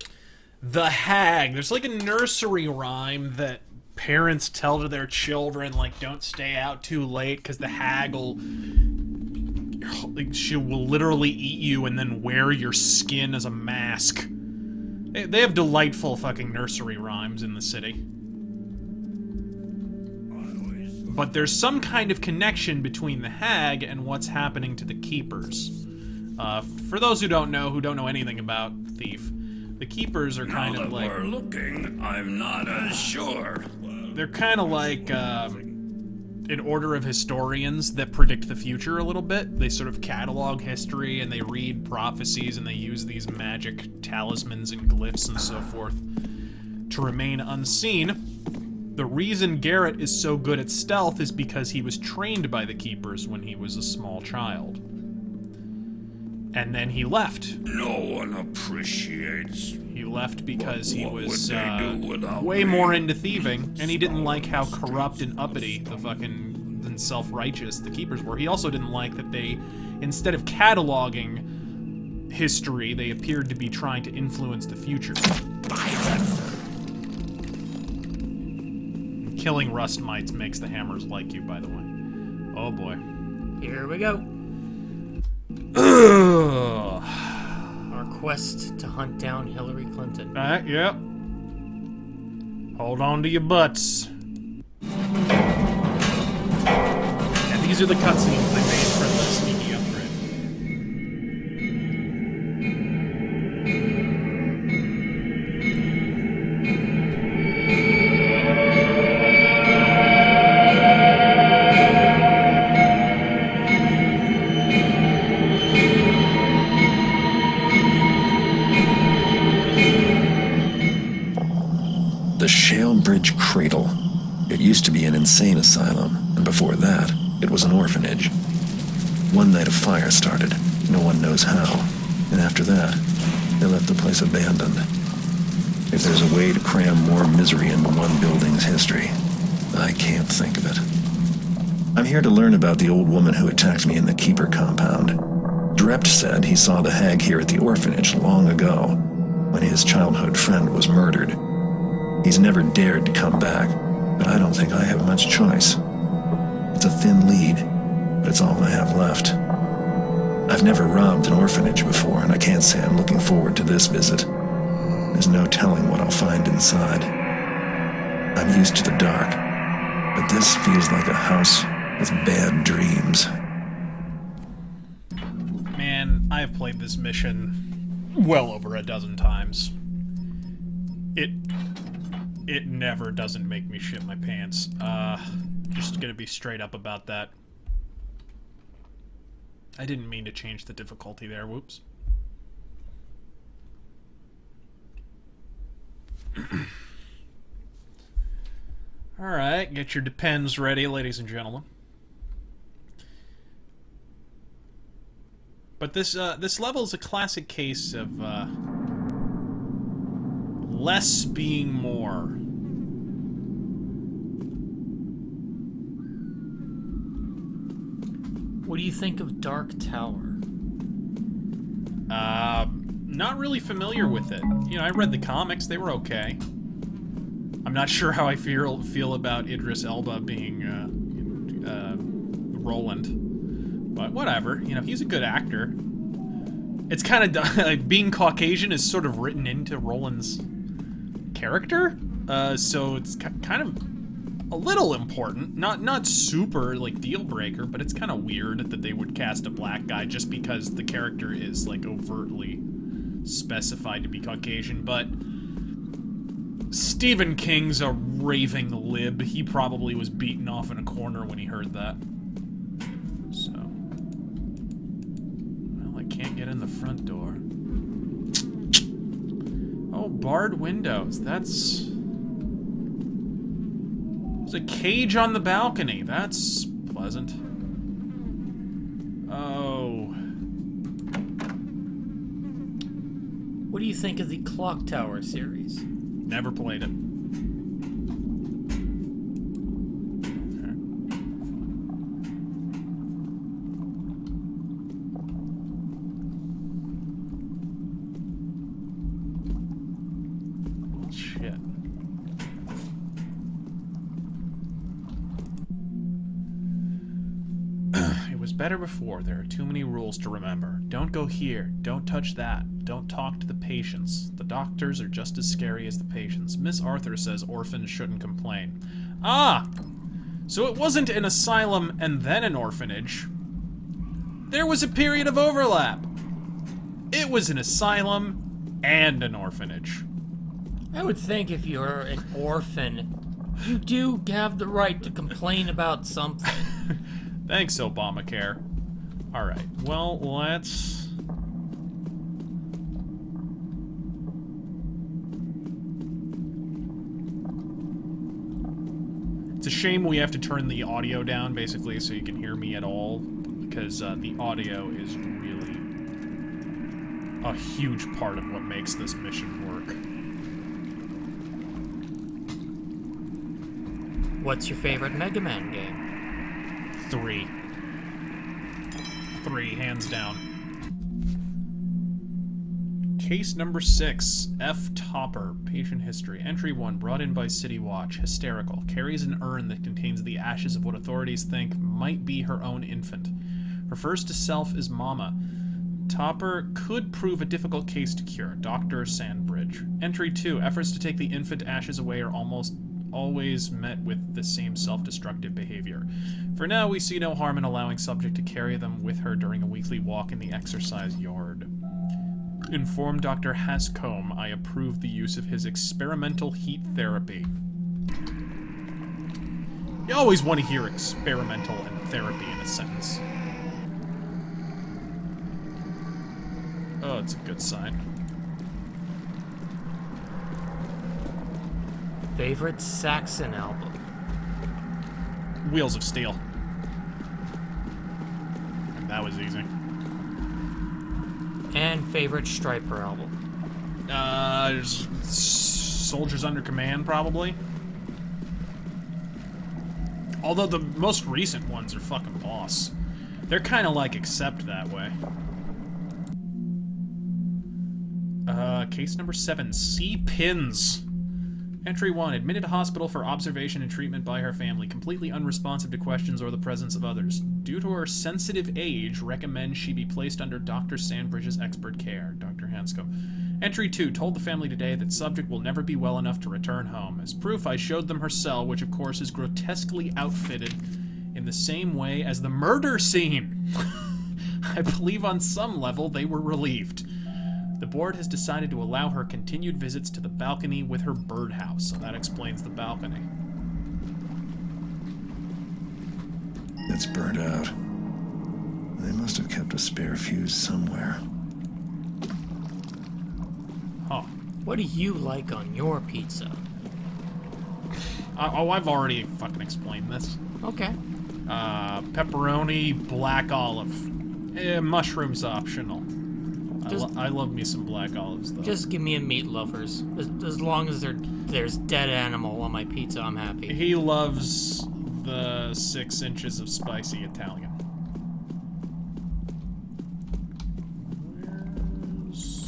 The hag. There's like a nursery rhyme that parents tell to their children, like, don't stay out too late because the hag will, like, she will literally eat you and then wear your skin as a mask. They have delightful fucking nursery rhymes in the city. But there's some kind of connection between the hag and what's happening to the keepers. For those who don't know anything about Thief, the keepers are kind of like... Now that we're looking, I'm not as sure. They're kind of like an order of historians that predict the future a little bit. They sort of catalog history and they read prophecies and they use these magic talismans and glyphs and so forth to remain unseen. The reason Garrett is so good at stealth is because he was trained by the keepers when he was a small child. And then he left. No one appreciates. He left because he was do without way me? more into thieving, and he didn't like how corrupt and uppity the fucking and self-righteous the keepers were. He also didn't like that they, instead of cataloging history, they appeared to be trying to influence the future. Killing rust mites makes the hammers like you, by the way. Oh boy. Here we go. Ugh. Our quest to hunt down Hillary Clinton. Yep. Hold on to your butts. And these are the cutscenes they made for the sneaky upgrade. The Shalebridge Cradle. It used to be an insane asylum, and before that, it was an orphanage. One night a fire started, no one knows how, and after that, they left the place abandoned. If there's a way to cram more misery into one building's history, I can't think of it. I'm here to learn about the old woman who attacked me in the Keeper compound. Drept said he saw the hag here at the orphanage long ago, when his childhood friend was murdered. He's never dared to come back, but I don't think I have much choice. It's a thin lead, but it's all I have left. I've never robbed an orphanage before, and I can't say I'm looking forward to this visit. There's no telling what I'll find inside. I'm used to the dark, but this feels like a house with bad dreams. Man, I have played this mission well over a dozen times. It never doesn't make me shit my pants. Just gonna be straight up about that. I didn't mean to change the difficulty there, whoops. Alright, get your depends ready, ladies and gentlemen. But this level is a classic case of less being more. What do you think of Dark Tower? Not really familiar with it. You know, I read the comics, they were okay. I'm not sure how I feel about Idris Elba being Roland, but whatever. You know, he's a good actor. It's kind of like being Caucasian is sort of written into Roland's character, so it's kind of a little important. Not super like deal breaker, but it's kind of weird that they would cast a black guy just because the character is like overtly specified to be Caucasian, but Stephen King's a raving lib. He probably was beaten off in a corner when he heard that. So, well, I can't get in the front door. Oh, barred windows. There's a cage on the balcony. That's pleasant. Oh. What do you think of the Clock Tower series? Never played it. Okay. Shit. It was better before. There are too many rules to remember. Don't go here. Don't touch that. Don't talk to the patients. The doctors are just as scary as the patients. Miss Arthur says orphans shouldn't complain. Ah! So it wasn't an asylum and then an orphanage. There was a period of overlap. It was an asylum and an orphanage. I would think if you're an orphan, you do have the right to complain about something. Thanks, Obamacare. Alright, well, let's... It's a shame we have to turn the audio down, basically, so you can hear me at all, because the audio is really a huge part of what makes this mission work. What's your favorite Mega Man game? 3. 3, hands down. Case number 6, F. Topper, patient history. Entry 1, brought in by City Watch. Hysterical. Carries an urn that contains the ashes of what authorities think might be her own infant. Refers to self as Mama. Topper could prove a difficult case to cure. Dr. Sandbridge. Entry 2, efforts to take the infant ashes away are almost always met with the same self-destructive behavior. For now, we see no harm in allowing subject to carry them with her during a weekly walk in the exercise yard. Inform Dr. Hascombe I approve the use of his experimental heat therapy. You always want to hear experimental and therapy in a sentence. Oh, it's a good sign. Favorite Saxon album? Wheels of Steel. And that was easy. And favorite Striper album? Soldiers Under Command, probably. Although the most recent ones are fucking boss. They're kind of like Accept that way. Case number 7, C. Pins. Entry 1, admitted to hospital for observation and treatment by her family, completely unresponsive to questions or the presence of others. Due to her sensitive age, recommend she be placed under Dr. Sandbridge's expert care. Dr. Hanscom. Entry 2, told the family today that subject will never be well enough to return home. As proof, I showed them her cell, which of course is grotesquely outfitted in the same way as the murder scene. I believe on some level they were relieved. The board has decided to allow her continued visits to the balcony with her birdhouse, so that explains the balcony. It's burned out. They must have kept a spare fuse somewhere. Huh. What do you like on your pizza? Oh, I've already fucking explained this. Okay. Pepperoni, black olive. Mushrooms optional. I love me some black olives, though. Just give me a meat lovers. As long as there's dead animal on my pizza, I'm happy. He loves the 6 inches of spicy Italian.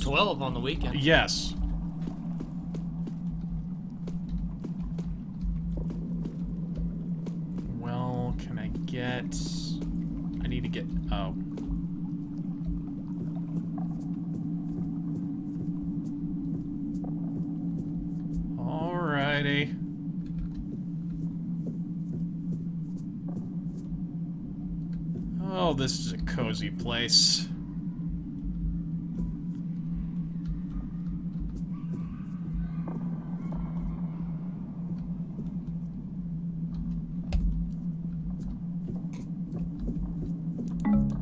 12 on the weekend. Yes. Well, can I get... I need to get... Oh. Alrighty. Oh, this is a cozy place.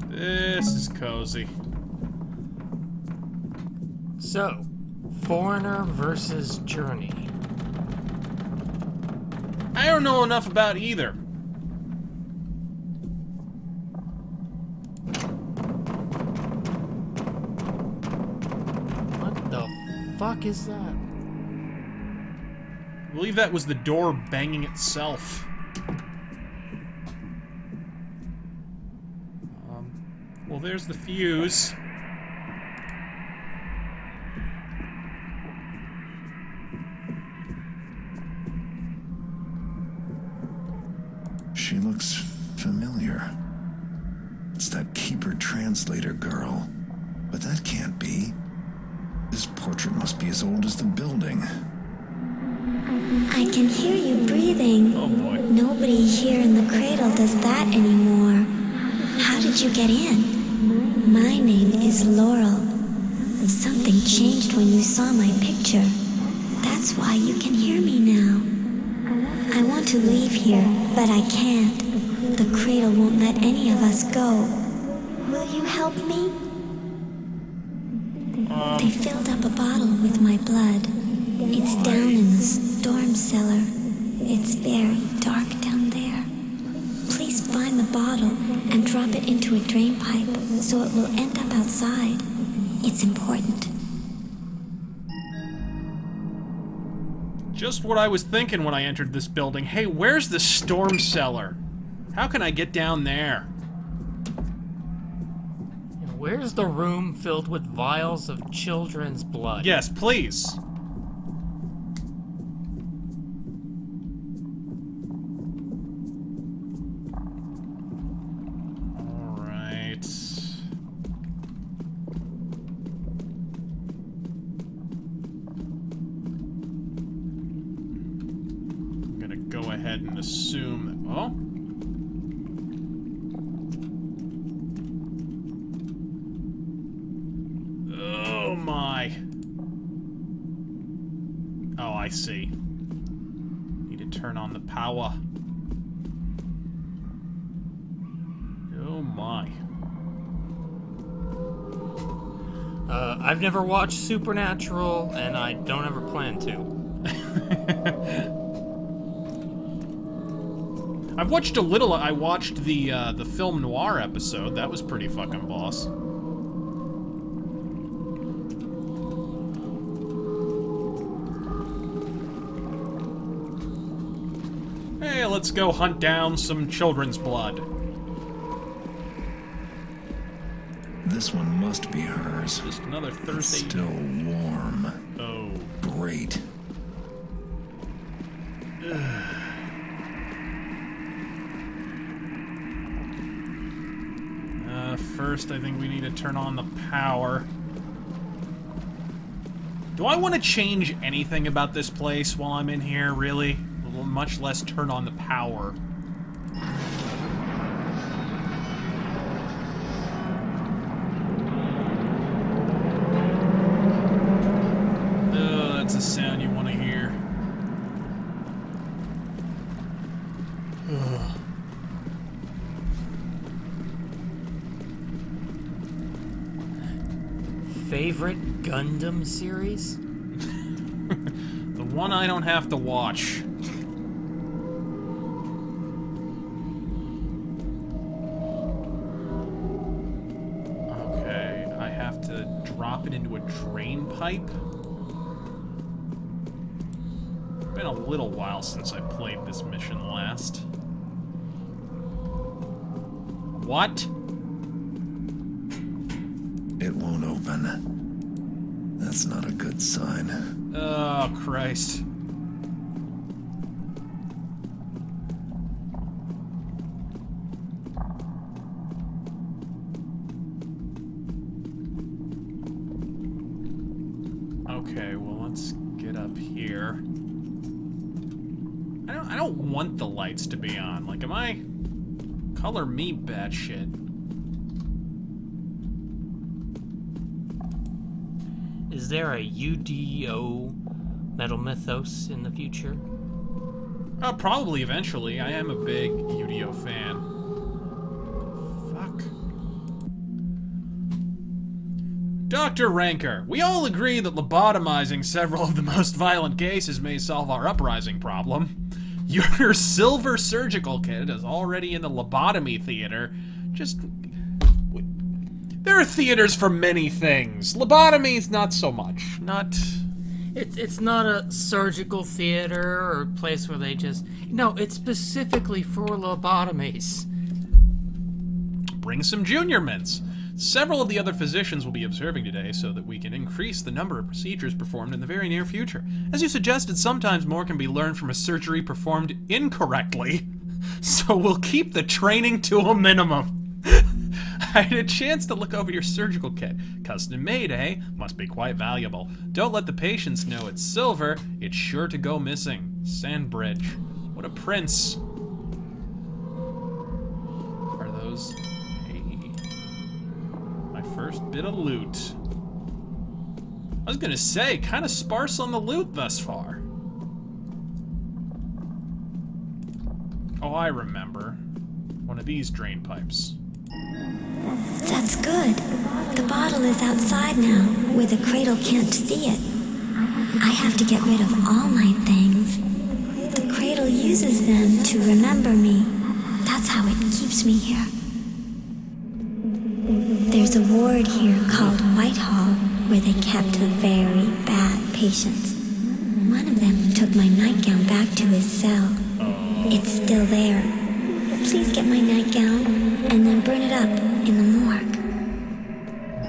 This is cozy. So, Foreigner versus Journey. I don't know enough about either. What the fuck is that? I believe that was the door banging itself. Well, there's the fuse. She looks familiar. It's that keeper translator girl. But that can't be. This portrait must be as old as the building. I can hear you breathing. Oh boy. Nobody here in the cradle does that anymore. How did you get in? My name is Laurel. Something changed when you saw my picture. That's why you can hear me now. I want to leave here, but I can't. The cradle won't let any of us go. Will you help me? They filled up a bottle with my blood. It's down in the storm cellar. It's very dark down there. Please find the bottle and drop it into a drain pipe so it will end up outside. It's important. Just what I was thinking when I entered this building. Hey, where's the storm cellar? How can I get down there? Where's the room filled with vials of children's blood? Yes, please. And assume that, oh my. Oh, I see. Need to turn on the power. Oh my. I've never watched Supernatural, and I don't ever plan to. I've watched a little. I watched the film noir episode. That was pretty fucking boss. Hey, let's go hunt down some children's blood. This one must be hers. Just another Thursday. It's still warm. Oh. Great. First, I think we need to turn on the power. Do I want to change anything about this place while I'm in here, really? Much less turn on the power. favorite Gundam series? The one I don't have to watch. Okay, I have to drop it into a drain pipe. It's been a little while since I played this mission last. What? It won't open. That's not a good sign. Oh, Christ. Okay, well, let's get up here. I don't want the lights to be on. Like, am I... Color me batshit. Is there a UDO Metal Mythos in the future? Probably eventually. I am a big UDO fan. Fuck. Dr. Ranker, we all agree that lobotomizing several of the most violent cases may solve our uprising problem. Your silver surgical kit is already in the lobotomy theater. There are theaters for many things. Lobotomies, not so much. It's not a surgical theater or a place where they just... No, it's specifically for lobotomies. Bring some junior mints. Several of the other physicians will be observing today so that we can increase the number of procedures performed in the very near future. As you suggested, sometimes more can be learned from a surgery performed incorrectly. So we'll keep the training to a minimum. I had a chance to look over your surgical kit. Custom made, eh? Must be quite valuable. Don't let the patients know it's silver. It's sure to go missing. Sandbridge. What a prince. Are those... First bit of loot. I was gonna say, kind of sparse on the loot thus far. Oh, I remember. One of these drain pipes. That's good. The bottle is outside now, where the cradle can't see it. I have to get rid of all my things. The cradle uses them to remember me. That's how it keeps me here. There's a ward here called Whitehall, where they kept the very bad patients. One of them took my nightgown back to his cell. It's still there. Please get my nightgown, and then burn it up in the morgue.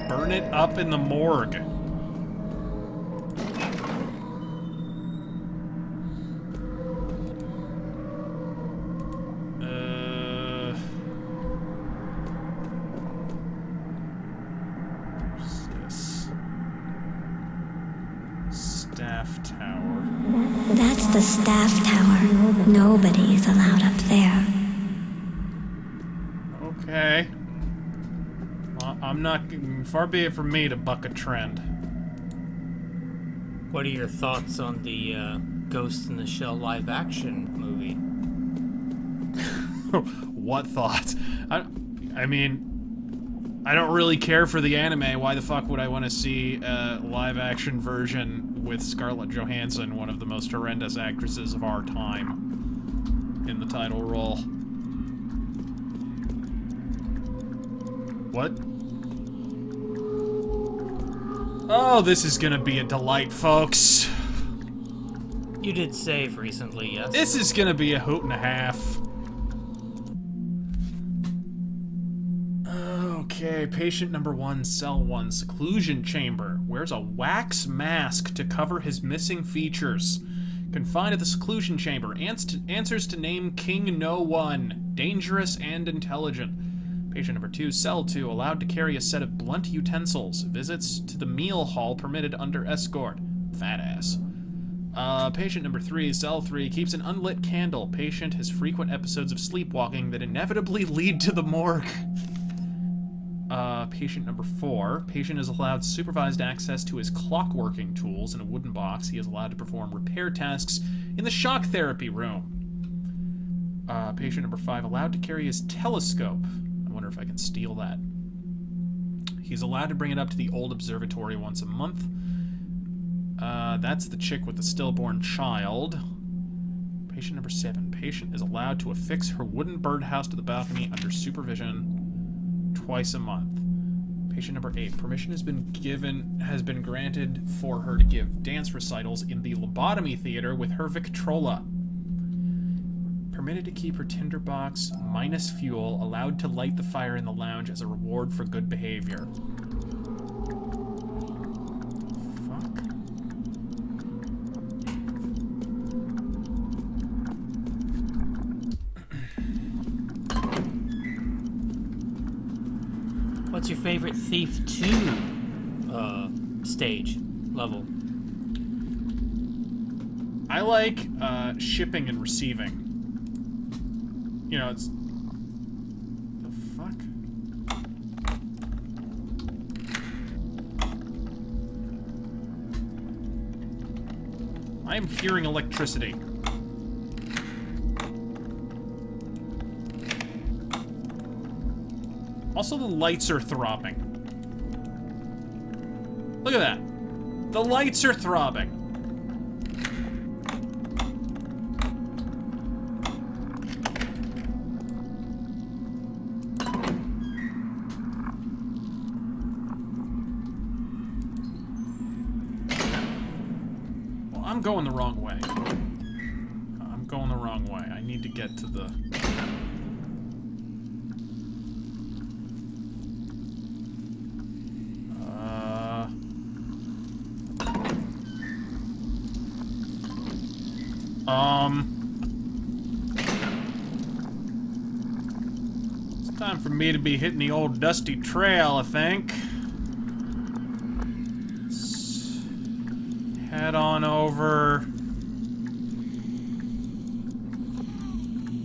Burn it up in the morgue. Staff tower. That's the staff tower. Nobody is allowed up there. Okay. Well, I'm not... Far be it from me to buck a trend. What are your thoughts on the Ghost in the Shell live-action movie? What thoughts? I mean, I don't really care for the anime. Why the fuck would I want to see a live-action version with Scarlett Johansson, one of the most horrendous actresses of our time, in the title role? What? Oh, this is gonna be a delight, folks. You did save recently, yes? This is gonna be a hoot and a half. Okay, patient number 1, cell 1, seclusion chamber. Wears a wax mask to cover his missing features. Confined at the seclusion chamber. Answers to name King No One. Dangerous and intelligent. Patient number 2, cell 2, allowed to carry a set of blunt utensils. Visits to the meal hall permitted under escort. Fat ass. Patient number 3, cell 3, keeps an unlit candle. Patient has frequent episodes of sleepwalking that inevitably lead to the morgue. Patient number 4. Patient is allowed supervised access to his clockworking tools in a wooden box. He is allowed to perform repair tasks in the shock therapy room. Patient number 5. Allowed to carry his telescope. I wonder if I can steal that. He's allowed to bring it up to the old observatory once a month. That's the chick with the stillborn child. Patient number 7. Patient is allowed to affix her wooden birdhouse to the balcony under supervision twice a month. Patient number 8. Permission has been granted for her to give dance recitals in the lobotomy theater with her Victrola. Permitted to keep her tinderbox minus fuel, allowed to light the fire in the lounge as a reward for good behavior. Fuck. What's your favorite Thief 2 stage level? I like shipping and receiving. You know, it's... The fuck? I am hearing electricity. Also, the lights are throbbing. Look at that. The lights are throbbing. Well, I'm going the wrong way. I'm going the wrong way. I need to get to the... It's time for me to be hitting the old dusty trail, I think. Let's head on over.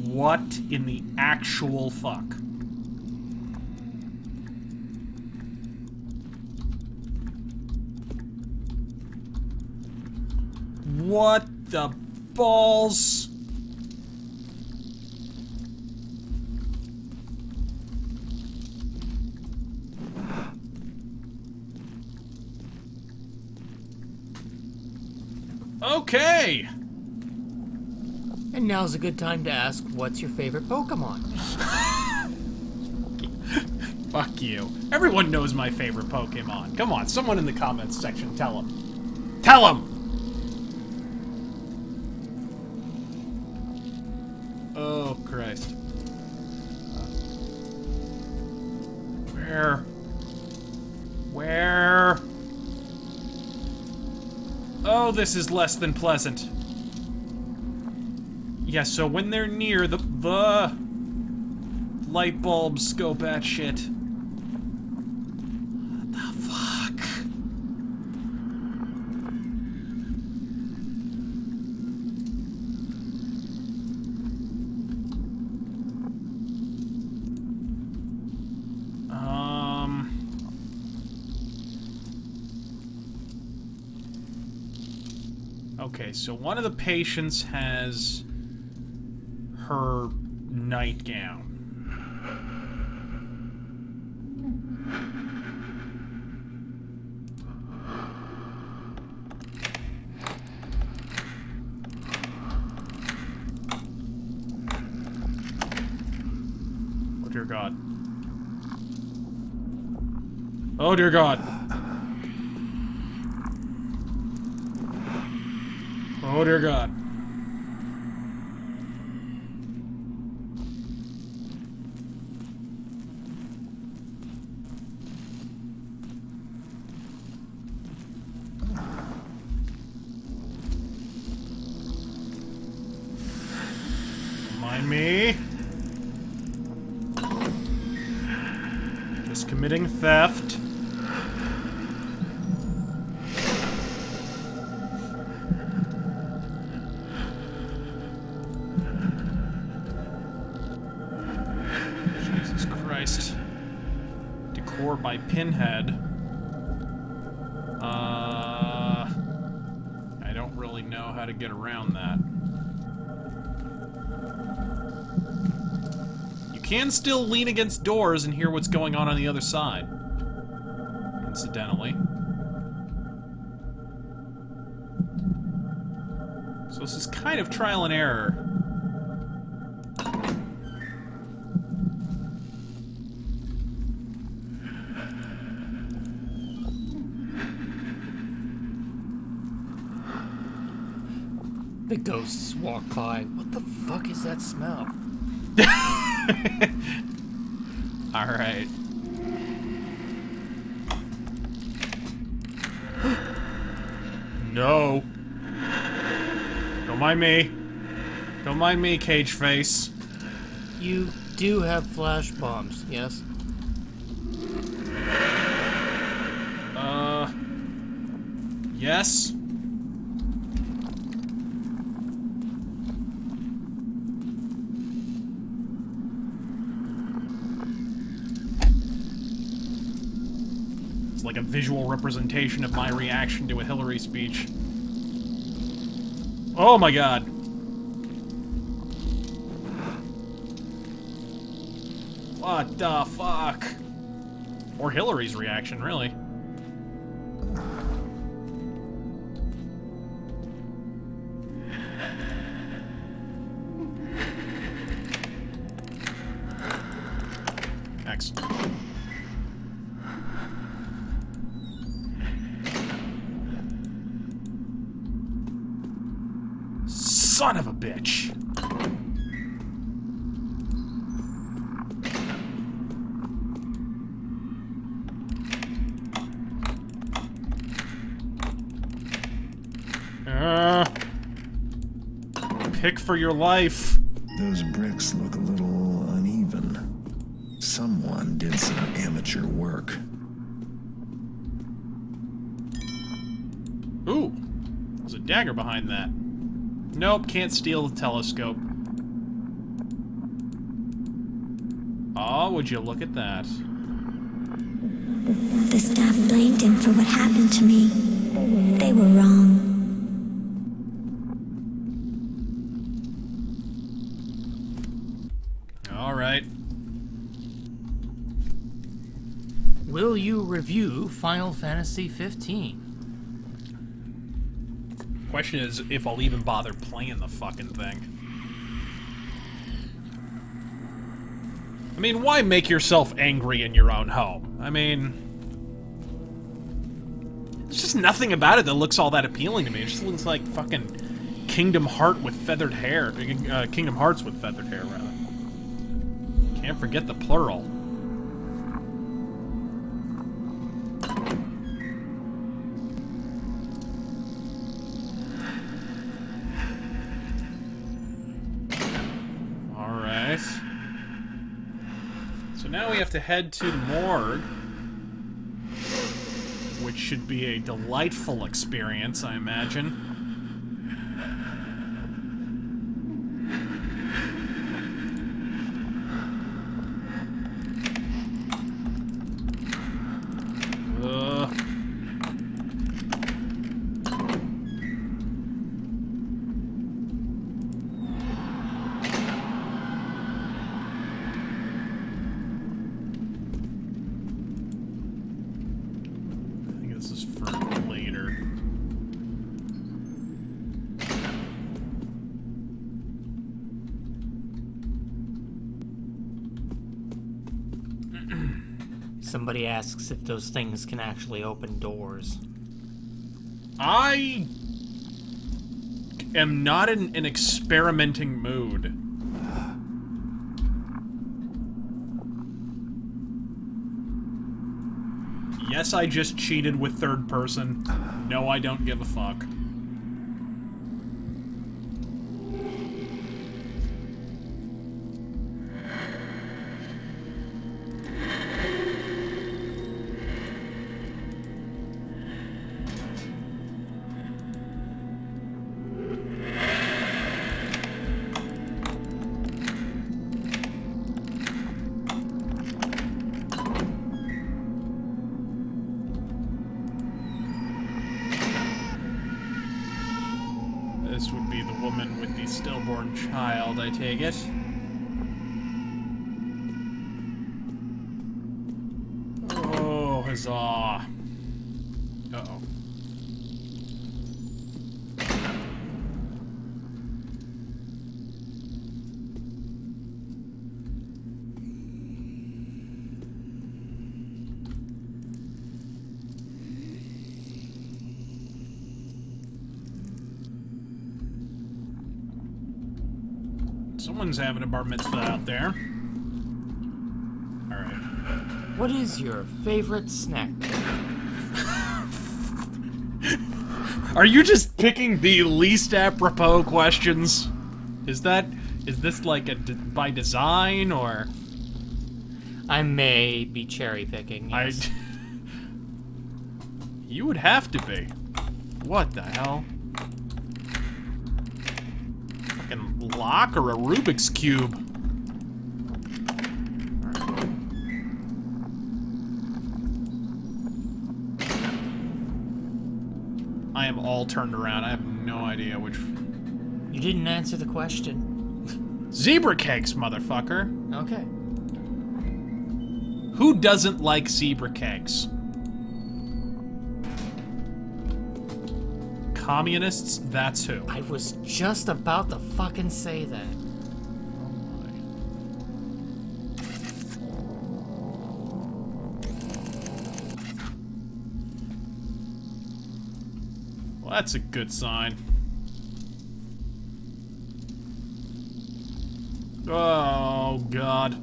What in the actual fuck? What the balls? Okay. And now's a good time to ask, what's your favorite Pokemon? Fuck you. Everyone knows my favorite Pokemon. Come on, someone in the comments section, tell them. Tell them! Oh, Christ. Where? Oh, this is less than pleasant. Yeah, so when they're near the light bulbs go batshit. What the fuck? Okay, so one of the patients has her nightgown. Oh dear God. Oh dear God. Oh dear God. Mind me. Just committing theft. Jesus Christ. Decor by Pinhead. I don't really know how to get around that. You can still lean against doors and hear what's going on the other side. incidentally. So this is kind of trial and error. The ghosts walk by. What the fuck is that smell? Alright. No. Don't mind me. Don't mind me, cage face. You do have flash bombs, yes? Yes? It's like a visual representation of my reaction to a Hillary speech. Oh my god. What the fuck? Or Hillary's reaction, really. Excellent. Son of a bitch. Pick for your life. Those bricks look a little uneven. Someone did some amateur work. Ooh, there's a dagger behind that. Nope, can't steal the telescope. Oh, would you look at that? The staff blamed him for what happened to me. They were wrong. All right. Will you review Final Fantasy 15? Question is if I'll even bother playing the fucking thing. I mean, why make yourself angry in your own home? I mean, there's just nothing about it that looks all that appealing to me. It just looks like fucking Kingdom Heart with feathered hair. Kingdom Hearts with feathered hair, rather. Can't forget the plural. Alright. So now we have to head to the morgue, which should be a delightful experience, I imagine. Somebody asks if those things can actually open doors. I am not in an experimenting mood. Yes, I just cheated with third person. No, I don't give a fuck. This would be the woman with the stillborn child, I take it. Oh, huzzah. Uh-oh. Someone's having a bar mitzvah out there. Alright. What is your favorite snack? Are you just picking the least apropos questions? Is this like by design, or? I may be cherry picking, yes. You would have to be. What the hell? Fucking lock or a Rubik's Cube? I am all turned around. I have no idea which... You didn't answer the question. Zebra cakes, motherfucker. Okay. Who doesn't like zebra cakes? Communists, that's who. I was just about to fucking say that. Well, that's a good sign. Oh, God.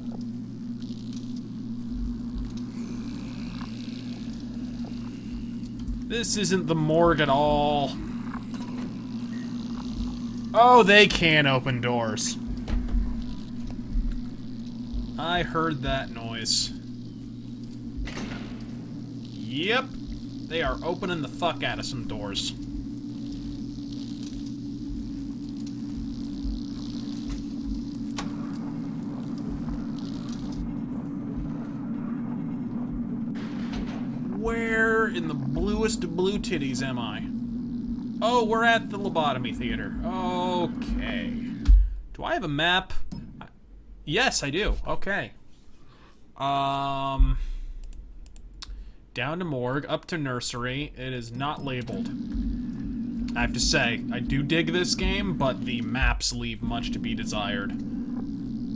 This isn't the morgue at all. Oh, they can open doors. I heard that noise. Yep. They are opening the fuck out of some doors. Where in the bluest of blue titties am I? Oh, we're at the lobotomy theater. Okay. Do I have a map? Yes, I do. Okay. Down to morgue, up to nursery. It is not labeled. I have to say, I do dig this game, but the maps leave much to be desired.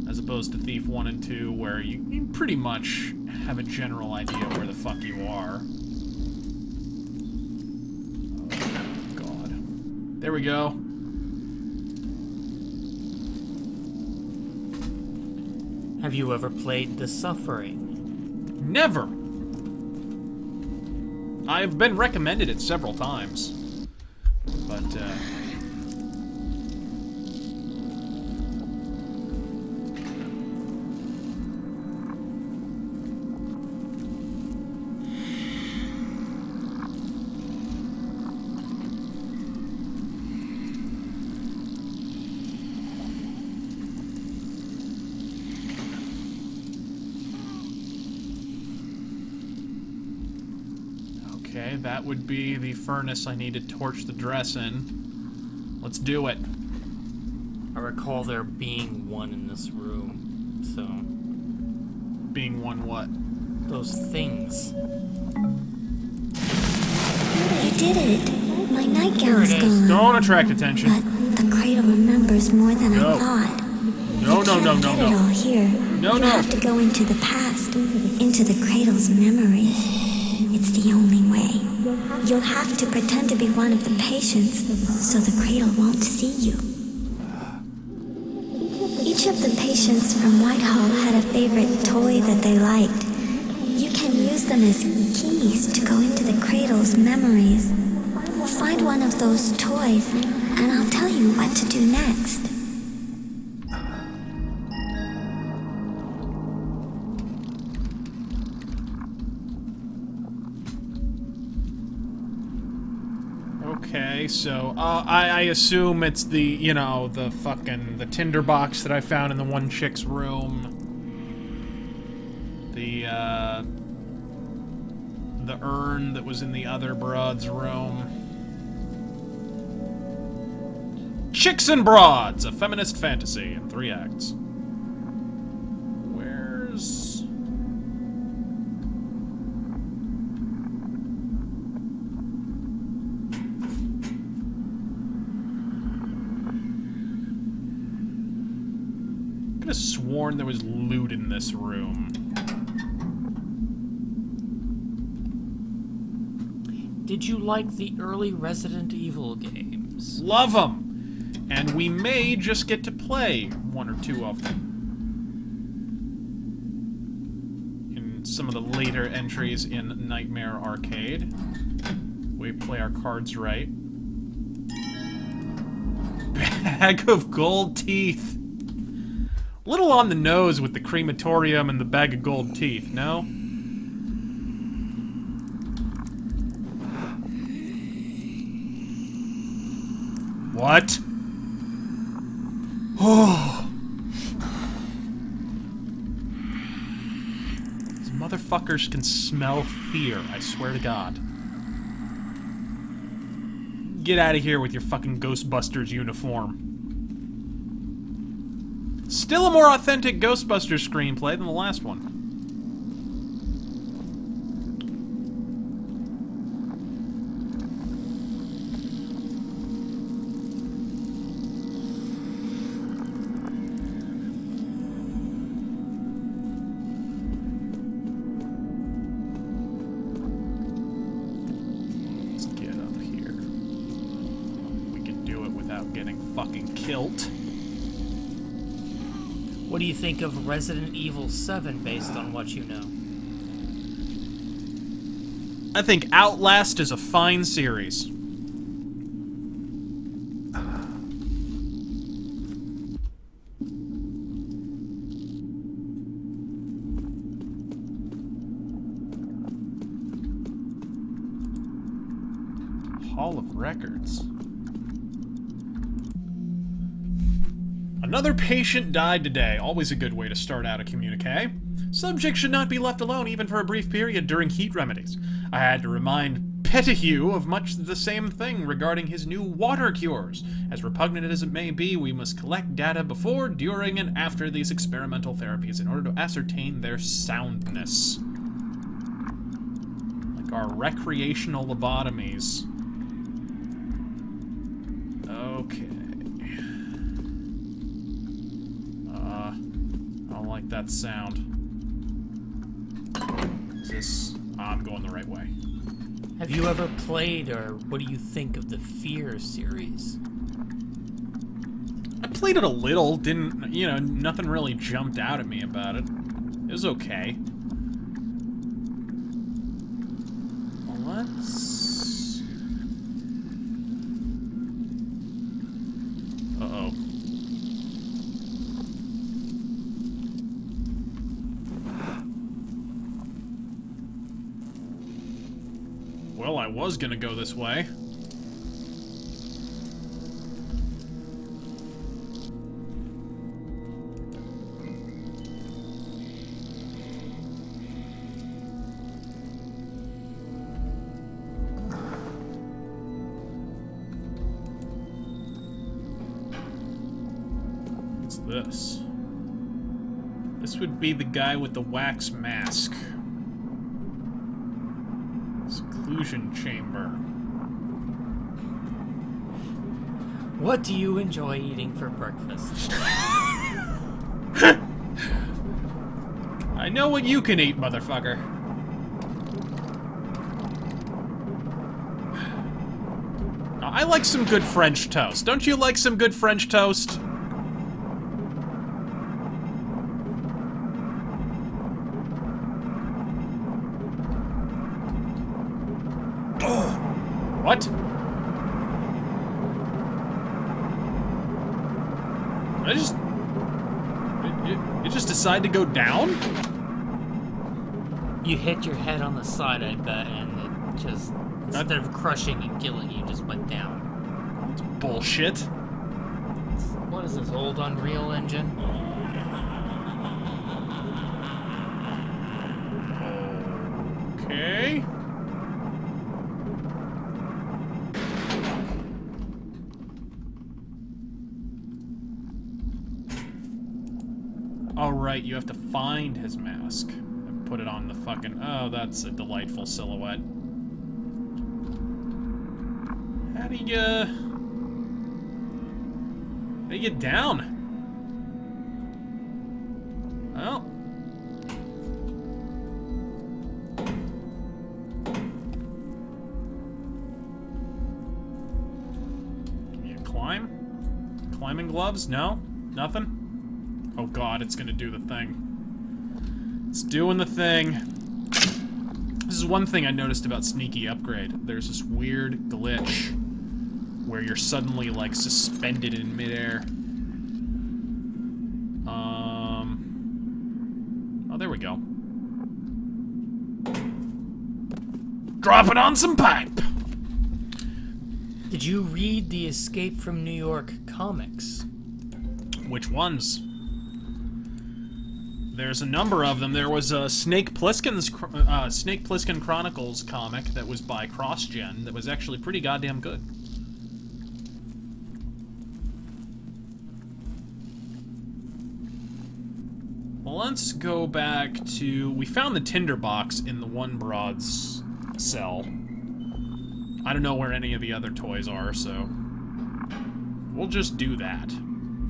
As opposed to Thief 1 and 2, where you pretty much have a general idea where the fuck you are. Oh, God. There we go. Have you ever played The Suffering? Never! I've been recommended it several times. But, okay, that would be the furnace I need to torch the dress in. Let's do it. I recall there being one in this room, so... Being one what? Those things. You did it. My nightgown's gone. Don't attract attention. But the cradle remembers more than I thought. No, no, no, no, Get it all no. here. No, you no. have to go into the past, into the cradle's memories. It's the only way. You'll have to pretend to be one of the patients, so the cradle won't see you. Each of the patients from Whitehall had a favorite toy that they liked. You can use them as keys to go into the cradle's memories. Find one of those toys, and I'll tell you what to do next. Okay, so, I assume it's the, you know, the tinderbox that I found in the one chick's room. The urn that was in the other broad's room. Chicks and Broads, a feminist fantasy in 3 acts. Where's... could have sworn there was loot in this room. Did you like the early Resident Evil games? Love them! And we may just get to play one or two of them. In some of the later entries in Nightmare Arcade. We play our cards right. Bag of gold teeth. Little on the nose with the crematorium and the bag of gold teeth, no? What? Oh. These motherfuckers can smell fear, I swear to God. Get out of here with your fucking Ghostbusters uniform. Still a more authentic Ghostbusters screenplay than the last one. Let's get up here. We can do it without getting fucking killed. What do you think of Resident Evil 7 based on what you know? I think Outlast is a fine series. Hall of Records. Another patient died today. Always a good way to start out a communique. Subject should not be left alone even for a brief period during heat remedies. I had to remind Pettigrew of much the same thing regarding his new water cures. As repugnant as it may be, we must collect data before, during, and after these experimental therapies in order to ascertain their soundness. Like our recreational lobotomies. Okay. I don't like that sound. Is this... I'm going the right way. Have you ever played, or what do you think of the Fear series? I played it a little, didn't, you know, nothing really jumped out at me about it. It was okay. Well, let's... Uh-oh. Well, I was gonna go this way. What's this? This would be the guy with the wax mask. Seclusion chamber. What do you enjoy eating for breakfast? I know what you can eat, motherfucker. Now, I like some good French toast. Don't you like some good French toast? What? I just... It just decided to go down? You hit your head on the side, I bet, and it just... Instead of crushing and killing you, just went down. It's bullshit. What is this, old Unreal Engine? Okay. Alright, you have to find his mask and put it on the fucking... Oh, that's a delightful silhouette. How do you... How do you get down? Climbing gloves? No? Nothing? Oh god, it's gonna do the thing. It's doing the thing. This is one thing I noticed about Sneaky Upgrade. There's this weird glitch where you're suddenly, like, suspended in midair. Oh, there we go. Dropping on some pipe! Did you read the Escape from New York comics? Which ones? There's a number of them. There was a Snake Plissken Chronicles comic that was by CrossGen that was actually pretty goddamn good. Well, let's go back to... We found the tinderbox in the one broad's cell. I don't know where any of the other toys are, so... We'll just do that.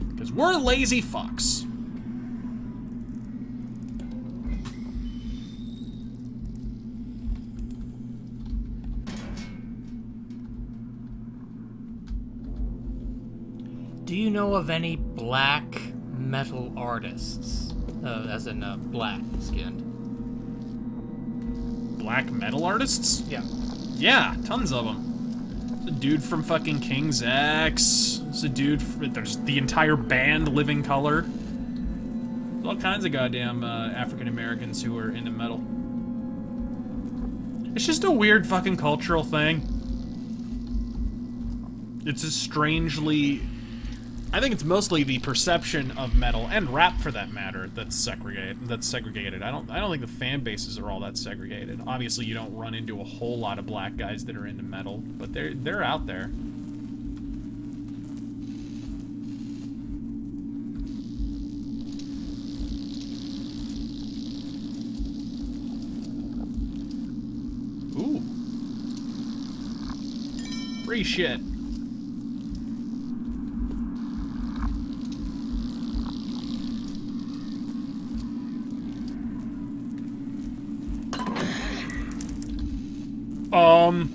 Because we're lazy fucks. Do you know of any black metal artists? As in, black skinned. Black metal artists? Yeah. Yeah, tons of them. There's a dude from fucking King's X. There's a dude there's the entire band Living Color. There's all kinds of goddamn African Americans who are into metal. It's just a weird fucking cultural thing. It's a strangely... I think it's mostly the perception of metal, and rap for that matter, that's segregated. I don't think the fan bases are all that segregated. Obviously, you don't run into a whole lot of black guys that are into metal, but they're out there. Ooh. Free shit. I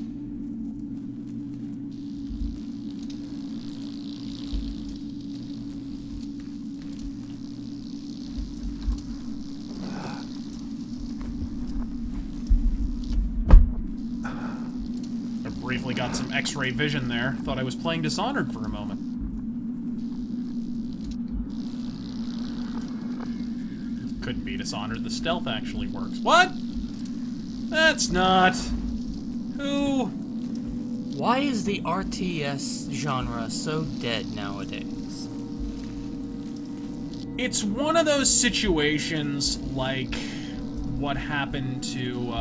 briefly got some X-ray vision there. Thought I was playing Dishonored for a moment. Couldn't be Dishonored. The stealth actually works. What? That's not... Who? Why is the RTS genre so dead nowadays? It's one of those situations like what happened to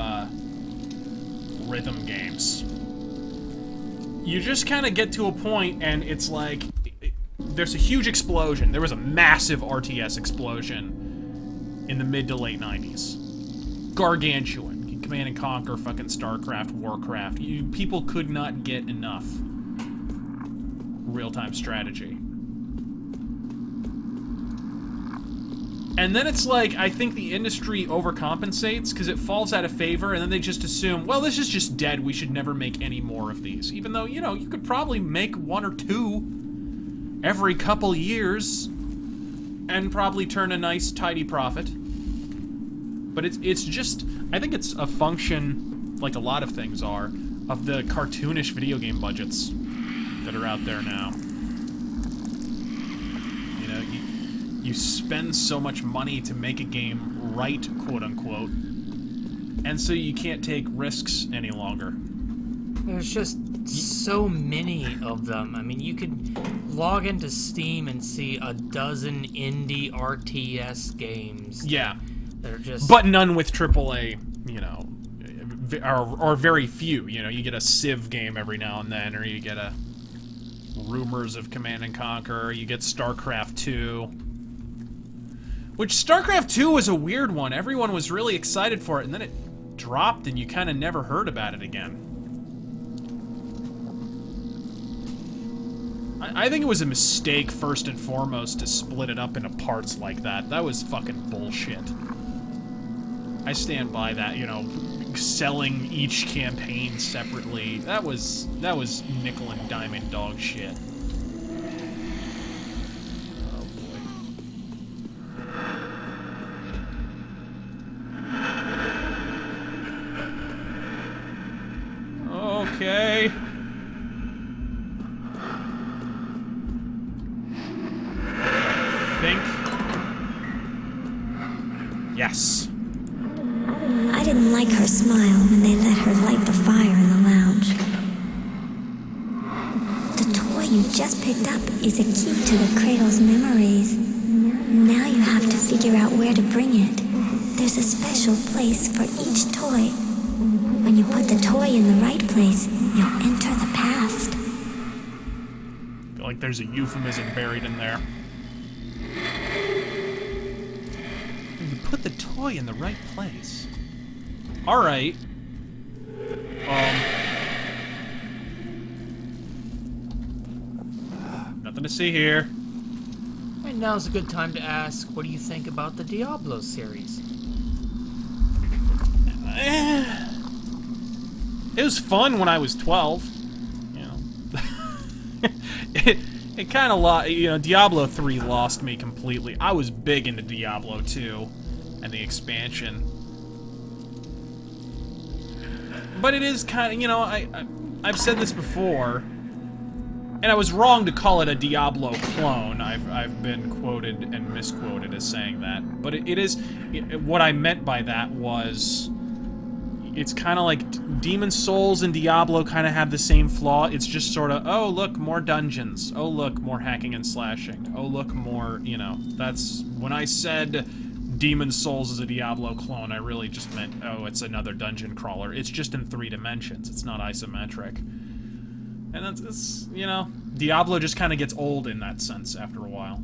rhythm games. You just kind of get to a point and it's like there's a huge explosion. There was a massive RTS explosion in the mid to late 90s. Gargantuan. Command and Conquer, fucking StarCraft, Warcraft. People could not get enough real-time strategy. And then it's like, I think the industry overcompensates because it falls out of favor, and then they just assume, well, this is just dead, we should never make any more of these. Even though, you know, you could probably make one or two every couple years and probably turn a nice, tidy profit. But it's just, I think it's a function, like a lot of things are, of the cartoonish video game budgets that are out there now. You know, you spend so much money to make a game right, quote-unquote, and so you can't take risks any longer. There's just so many of them. I mean, you could log into Steam and see a dozen indie RTS games. Yeah. They're just... But none with AAA, you know, or very few. You know, you get a Civ game every now and then, or you get a Rumors of Command and Conquer, or you get StarCraft 2. Which, StarCraft 2 was a weird one. Everyone was really excited for it, and then it dropped, and you kind of never heard about it again. I think it was a mistake, first and foremost, to split it up into parts like that. That was fucking bullshit. I stand by that, you know, selling each campaign separately. That was nickel and diamond dog shit. think. Yes. I didn't like her smile when they let her light the fire in the lounge. The toy you just picked up is a key to the cradle's memories. Now you have to figure out where to bring it. There's a special place for each toy. When you put the toy in the right place, you'll enter the past. I feel like there's a euphemism buried in there. You put the toy in the right place. Alright. Nothing to see here. And now's a good time to ask, what do you think about the Diablo series? It was fun when I was 12. You know. it kind of Diablo 3 lost me completely. I was big into Diablo 2 and the expansion. But it is kind of, I've said this before, and I was wrong to call it a Diablo clone. I've been quoted and misquoted as saying that. But it is, what I meant by that was, it's kind of like Demon Souls and Diablo kind of have the same flaw. It's just sort of, oh, look, more dungeons. Oh, look, more hacking and slashing. Oh, look, more, that's, when I said Demon Souls is a Diablo clone, I really just meant, oh, it's another dungeon crawler. It's just in 3 dimensions. It's not isometric. And it's Diablo just kind of gets old in that sense after a while.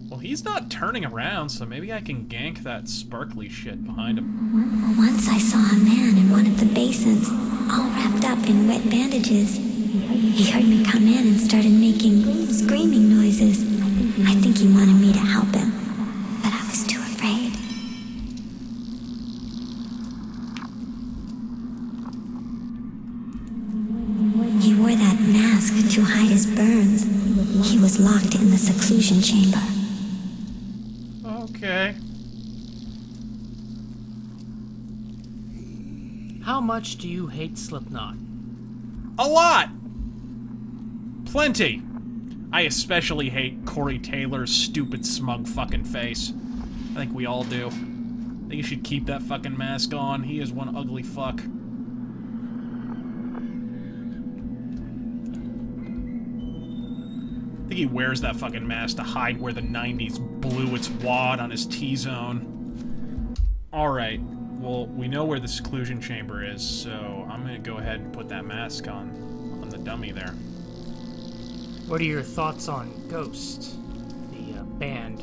Well, he's not turning around, so maybe I can gank that sparkly shit behind him. Once I saw a man in one of the basins, all wrapped up in wet bandages. He heard me come in and started making screaming noises. I think he wanted me to help him, but I was too afraid. He wore that mask to hide his burns. He was locked in the seclusion chamber. Okay. How much do you hate Slipknot? A lot! Plenty! I especially hate Corey Taylor's stupid, smug fucking face. I think we all do. I think you should keep that fucking mask on. He is one ugly fuck. I think he wears that fucking mask to hide where the 90s blew its wad on his T-zone. Alright, well, we know where the seclusion chamber is, so I'm gonna go ahead and put that mask on the dummy there. What are your thoughts on Ghost, the band?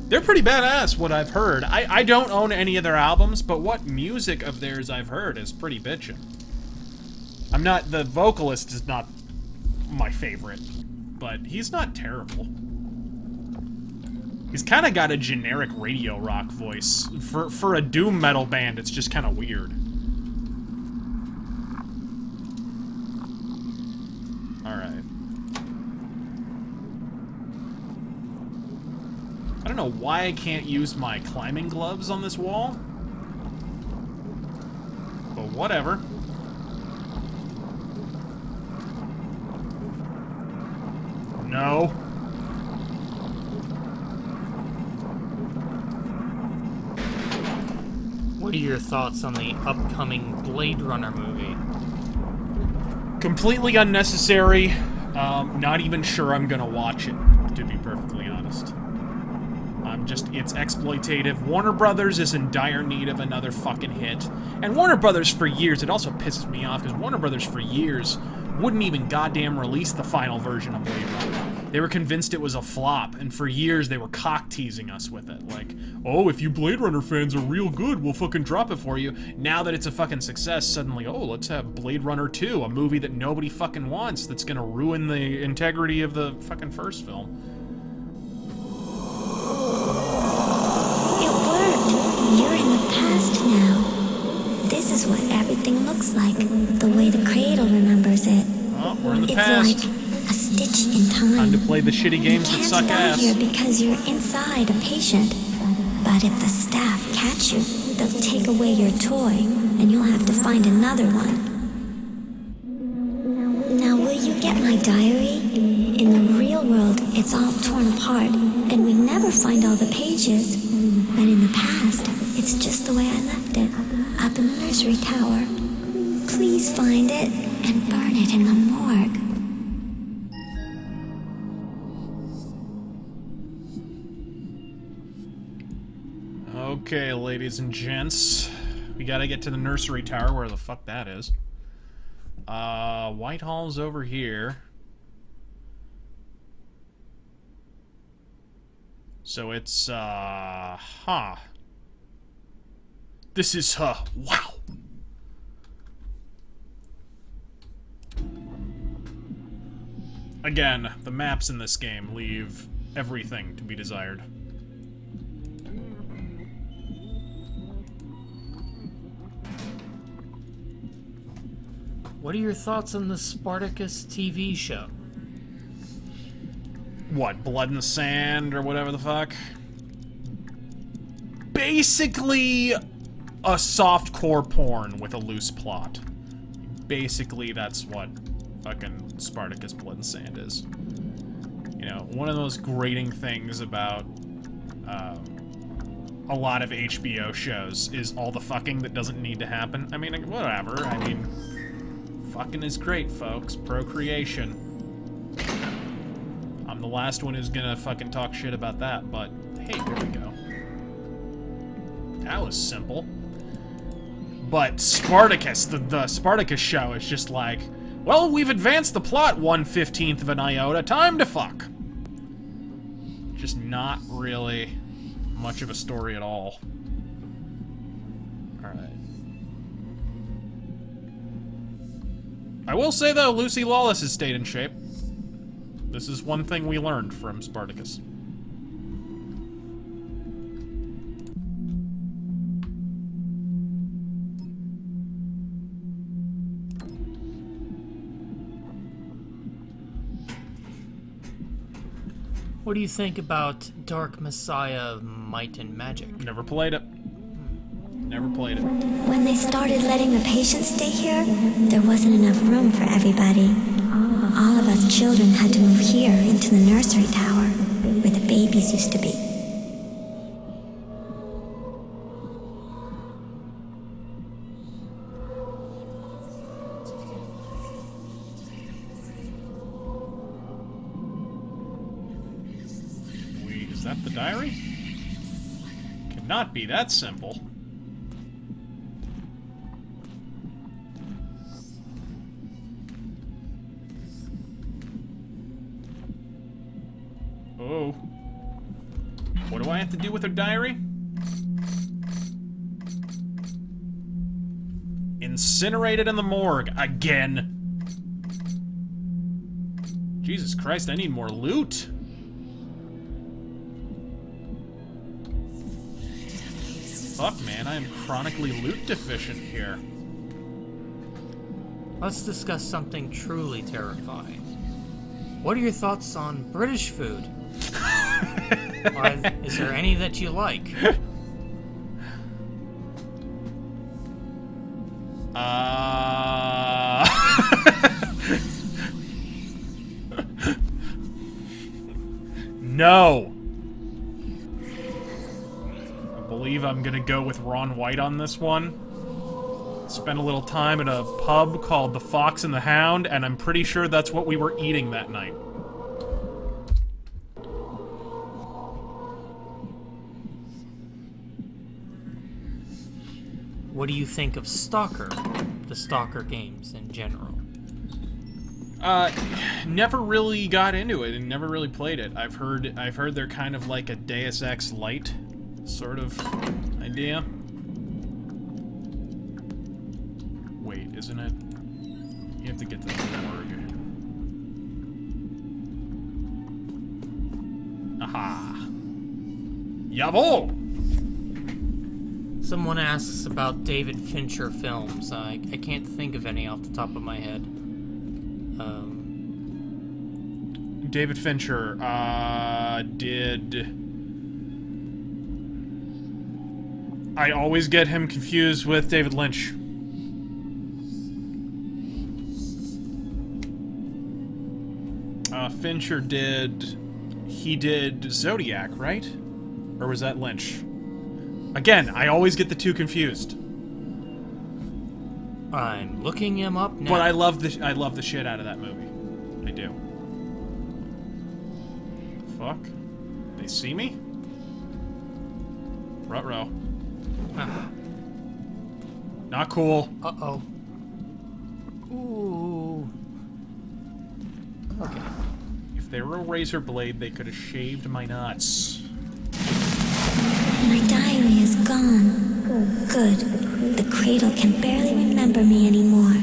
They're pretty badass, what I've heard. I don't own any of their albums, but what music of theirs I've heard is pretty bitchin'. The vocalist is not my favorite, but he's not terrible. He's kind of got a generic radio rock voice. For a doom metal band, it's just kind of weird. Alright. I don't know why I can't use my climbing gloves on this wall. But whatever. No. What are your thoughts on the upcoming Blade Runner movie? Completely unnecessary. Not even sure I'm gonna watch it, to be perfectly honest. It's exploitative. Warner Brothers is in dire need of another fucking hit. And Warner Brothers for years, it also pisses me off, because Warner Brothers for years wouldn't even goddamn release the final version of Blade Runner. They were convinced it was a flop, and for years they were cock-teasing us with it. Like, oh, if you Blade Runner fans are real good, we'll fucking drop it for you. Now that it's a fucking success, suddenly, oh, let's have Blade Runner 2, a movie that nobody fucking wants, that's gonna ruin the integrity of the fucking first film. It worked. You're in the past now. This is what everything looks like, the way the cradle remembers it. Oh, we're in the past. It's like a stitch in time. Time to play the shitty games that suck ass. You can't die here because you're inside a patient. But if the staff catch you, they'll take away your toy, and you'll have to find another one. Now, will you get my diary? In the real world, it's all torn apart, and we never find all the pages. But in the past, it's just the way I left it, up in the nursery tower. Please find it and burn it in the morgue. Okay, ladies and gents. We gotta get to the nursery tower, where the fuck that is. Whitehall's over here. So it's, This is, wow. Again, the maps in this game leave everything to be desired. What are your thoughts on the Spartacus TV show? What, Blood in the Sand or whatever the fuck? Basically, a softcore porn with a loose plot. Basically, that's what fucking Spartacus Blood and Sand is. You know, one of those grating things about a lot of HBO shows is all the fucking that doesn't need to happen. I mean, whatever. I mean, fucking is great, folks. Procreation. I'm the last one who's gonna fucking talk shit about that, but hey, there we go. That was simple. But Spartacus, the Spartacus show is just like, well, we've advanced the plot 1/15 of an iota, time to fuck. Just not really much of a story at all. Alright. I will say, though, Lucy Lawless has stayed in shape. This is one thing we learned from Spartacus. What do you think about Dark Messiah of Might and Magic? Never played it. Never played it. When they started letting the patients stay here, there wasn't enough room for everybody. All of us children had to move here into the nursery tower, where the babies used to be. Is that the diary? Cannot be that simple. Oh. What do I have to do with her diary? Incinerated in the morgue. Again. Jesus Christ, I need more loot. Fuck, man, I am chronically loot deficient here. Let's discuss something truly terrifying. What are your thoughts on British food? Is there any that you like? No. I believe I'm gonna go with Ron White on this one. Spent a little time at a pub called the Fox and the Hound, and I'm pretty sure that's what we were eating that night. What do you think of Stalker, the Stalker games in general? Never really got into it and never really played it. I've heard they're kind of like a Deus Ex Lite sort of idea. Wait, isn't it? You have to get to the morgue. Aha. Jawohl! Someone asks about David Fincher films. I can't think of any off the top of my head. David Fincher did... I always get him confused with David Lynch. Fincher did he did Zodiac, right? Or was that Lynch? Again, I always get the two confused. I'm looking him up now. But I love the shit out of that movie. I do. Fuck. They see me? Ruh-roh. Not cool. Uh-oh. Ooh. Okay. If they were a razor blade, they could have shaved my nuts. My diary is gone. Good. The cradle can barely remember me anymore.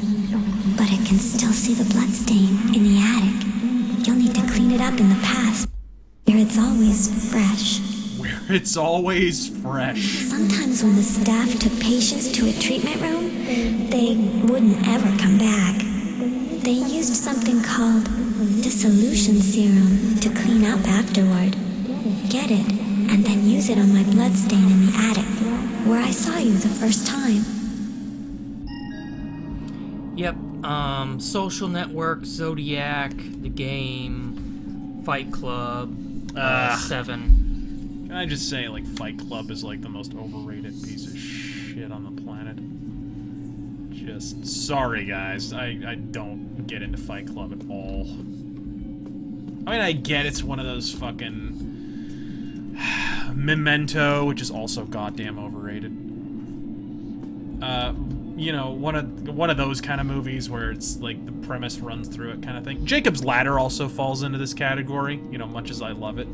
But it can still see the bloodstain in the attic. You'll need to clean it up in the past, where it's always fresh. Where it's always fresh. Sometimes when the staff took patients to a treatment room, they wouldn't ever come back. They used something called dissolution serum to clean up afterward. Get it, and then use it on my bloodstain in the attic, where I saw you the first time. Yep, Social Network, Zodiac, The Game, Fight Club, 7. Can I just say, like, Fight Club is, like, the most overrated piece of shit on the planet? Just, sorry, guys. I don't get into Fight Club at all. I mean, I get it's one of those fucking... Memento, which is also goddamn overrated. You know, one of those kind of movies where it's, like, the premise runs through it kind of thing. Jacob's Ladder also falls into this category, you know, much as I love it.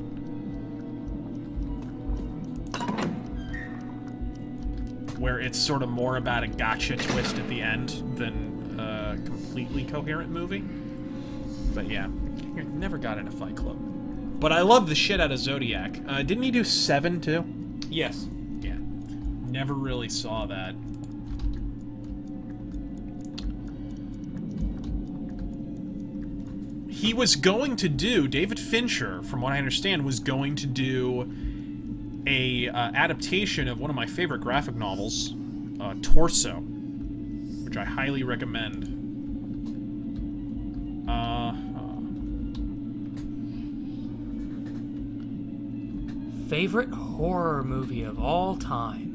Where it's sort of more about a gotcha twist at the end than a completely coherent movie. But yeah, never got into Fight Club. But I love the shit out of Zodiac. Didn't he do 7 too? Yes. Yeah. Never really saw that. He was going to do, David Fincher, from what I understand, was going to do a adaptation of one of my favorite graphic novels, Torso, which I highly recommend. Favorite horror movie of all time?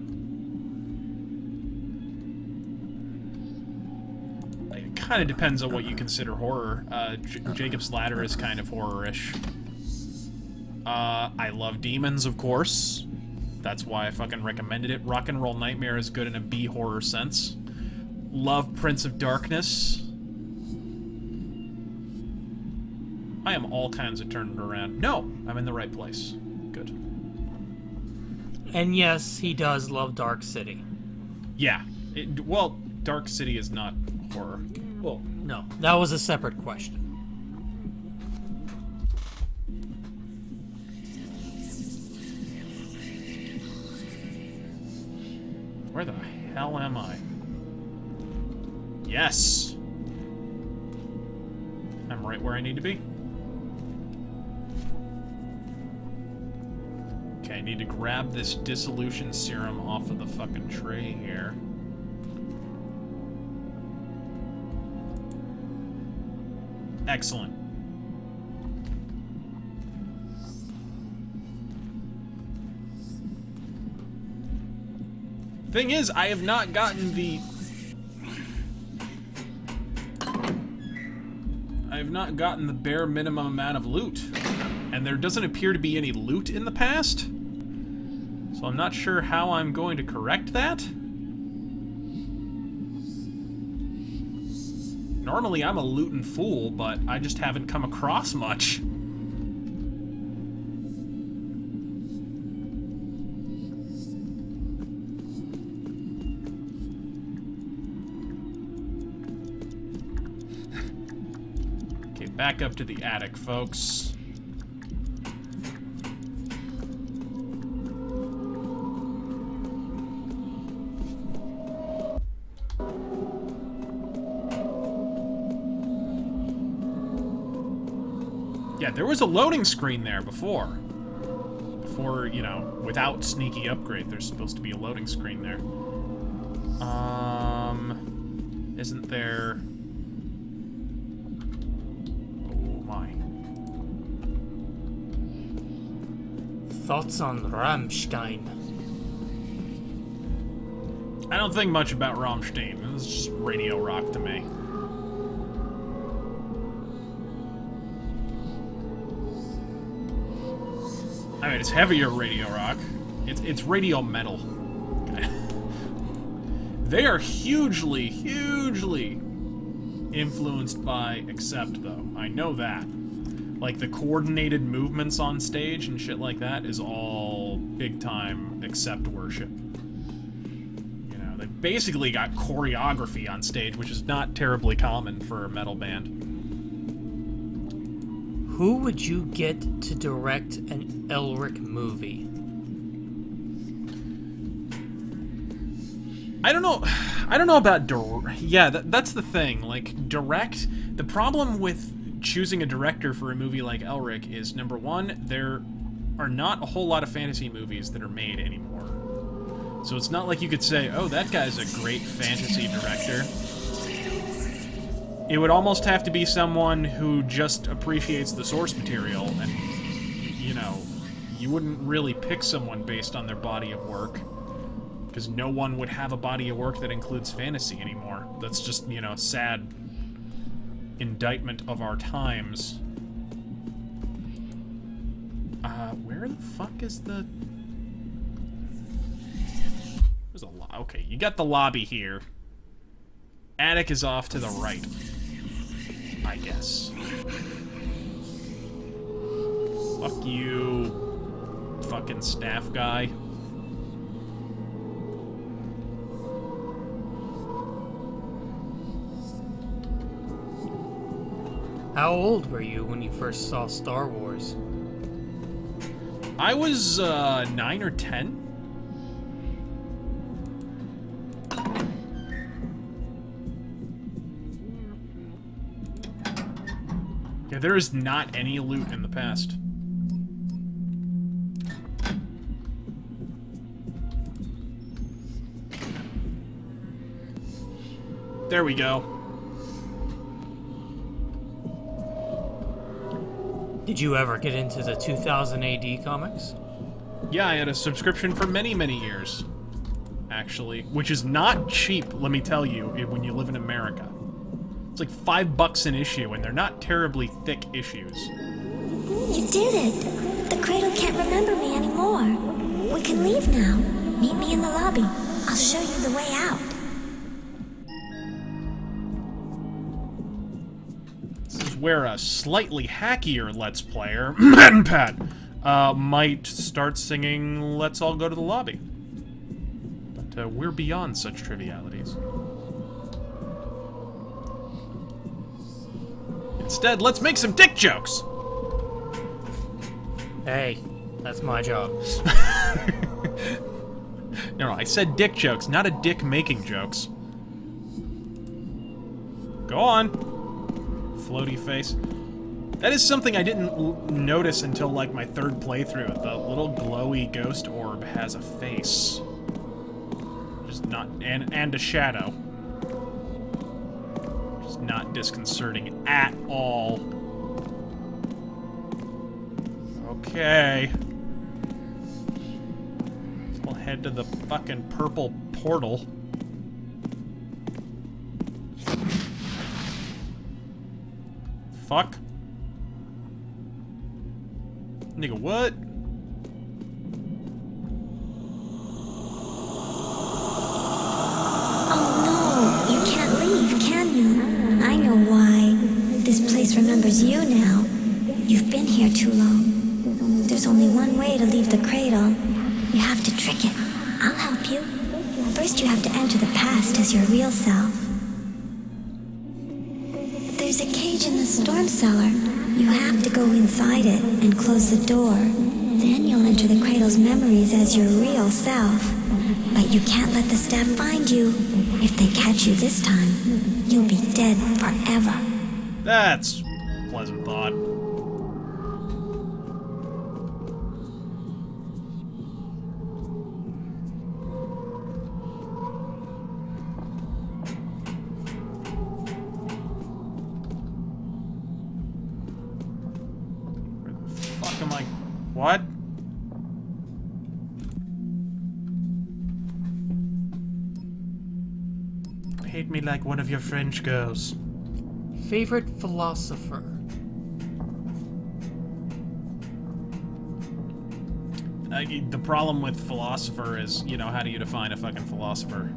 It kind of depends on what you consider horror. Jacob's Ladder is kind of horror-ish. I love Demons, of course. That's why I fucking recommended it. Rock and Roll Nightmare is good in a B-horror sense. Love Prince of Darkness. I am all kinds of turned around. No, I'm in the right place. Good. And yes, he does love Dark City. Yeah. Well, Dark City is not horror. Well, no. That was a separate question. Where the hell am I? Yes! I'm right where I need to be. Okay, I need to grab this dissolution serum off of the fucking tray here. Excellent. Thing is, I have not gotten the... I have not gotten the bare minimum amount of loot. And there doesn't appear to be any loot in the past. So I'm not sure how I'm going to correct that. Normally I'm a lootin' fool, but I just haven't come across much. Okay, back up to the attic, folks. Yeah, there was a loading screen there before. Before, you know, without sneaky upgrade, there's supposed to be a loading screen there. Isn't there... Oh my. Thoughts on Rammstein? I don't think much about Rammstein. It's just radio rock to me. I mean, it's heavier radio rock. It's radio metal. They are hugely influenced by Accept, though. I know that. Like, the coordinated movements on stage and shit like that is all big-time Accept worship. You know, they basically got choreography on stage, which is not terribly common for a metal band. Who would you get to direct an Elric movie? I don't know about yeah, that's the thing. Like, direct... The problem with choosing a director for a movie like Elric is, number one, there are not a whole lot of fantasy movies that are made anymore. So it's not like you could say, oh, that guy's a great fantasy director. It would almost have to be someone who just appreciates the source material, and, you know, you wouldn't really pick someone based on their body of work. Because no one would have a body of work that includes fantasy anymore. That's just, you know, a sad indictment of our times. Where the fuck is the... There's a okay, you got the lobby here. Attic is off to the right, I guess. Fuck you, fucking staff guy. How old were you when you first saw Star Wars? I was 9 or 10. Yeah, there is not any loot in the past. There we go. Did you ever get into the 2000 AD comics? Yeah, I had a subscription for many, many years, actually, which is not cheap, let me tell you, when you live in America. It's like $5 an issue, and they're not terribly thick issues. You did it! The Cradle can't remember me anymore. We can leave now. Meet me in the lobby. I'll show you the way out. Where a slightly hackier Let's Player, Pat, might start singing Let's All Go to the Lobby. But we're beyond such trivialities. Instead, let's make some dick jokes! Hey, that's my job. No, I said dick jokes, not a dick-making jokes. Go on. Floaty face. That is something I didn't notice until, like, my third playthrough. The little glowy ghost orb has a face. Just not... and a shadow. Just not disconcerting at all. Okay. So we'll head to the fucking purple portal. Fuck. Nigga, what? Oh no, you can't leave, can you? I know why. This place remembers you now. You've been here too long. There's only one way to leave the Cradle. You have to trick it. I'll help you. First you have to enter the past as your real self. There's a cage in the storm cellar. You have to go inside it and close the door. Then you'll enter the Cradle's memories as your real self. But you can't let the staff find you. If they catch you this time, you'll be dead forever. That's a pleasant thought. What? Treat me like one of your French girls. Favorite philosopher? The problem with philosopher is, you know, how do you define a fucking philosopher?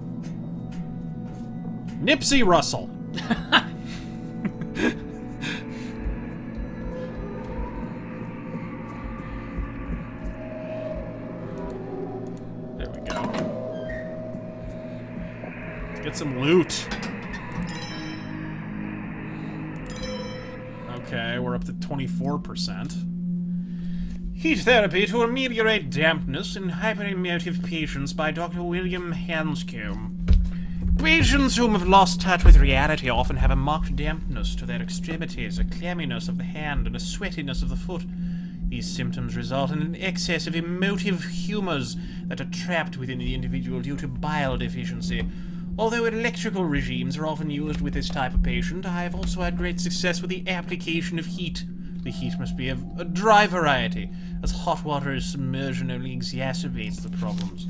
Nipsey Russell. There we go. Let's get some loot. Okay, we're up to 24%. Heat therapy to ameliorate dampness in hyperemotive patients by Dr. William Hanscombe. Patients whom have lost touch with reality often have a marked dampness to their extremities, a clamminess of the hand, and a sweatiness of the foot. These symptoms result in an excess of emotive humors that are trapped within the individual due to bile deficiency. Although electrical regimes are often used with this type of patient, I have also had great success with the application of heat. The heat must be of a dry variety, as hot water's submersion only exacerbates the problems.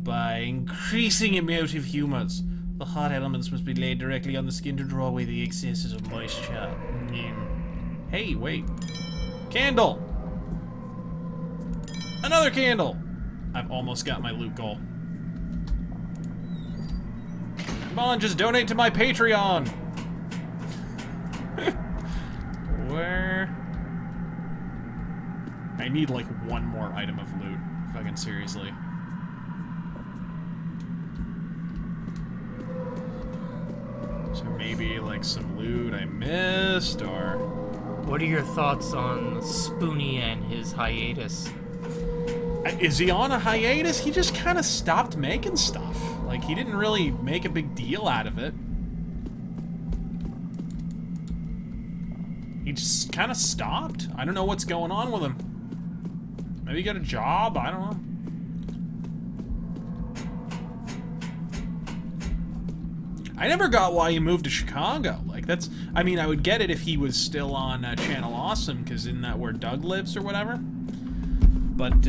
By increasing emotive humors, the hot elements must be laid directly on the skin to draw away the excesses of moisture. Hey, wait. Candle! Another candle! I've almost got my loot goal. Come on, just donate to my Patreon! Where? I need like one more item of loot. Fucking seriously. So maybe like some loot I missed, or... What are your thoughts on Spoonie and his hiatus? Is he on a hiatus? He just kind of stopped making stuff. Like, he didn't really make a big deal out of it. He just kind of stopped. I don't know what's going on with him. Maybe he got a job? I don't know. I never got why he moved to Chicago. Like, that's... I mean, I would get it if he was still on Channel Awesome, because isn't that where Doug lives or whatever? But,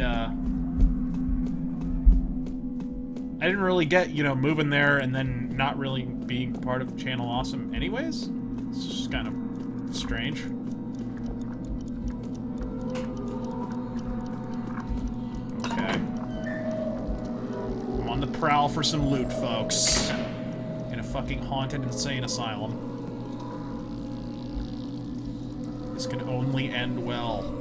I didn't really get, you know, moving there and then not really being part of Channel Awesome anyways. It's just kind of strange. Okay. I'm on the prowl for some loot, folks. In a fucking haunted insane asylum. This can only end well.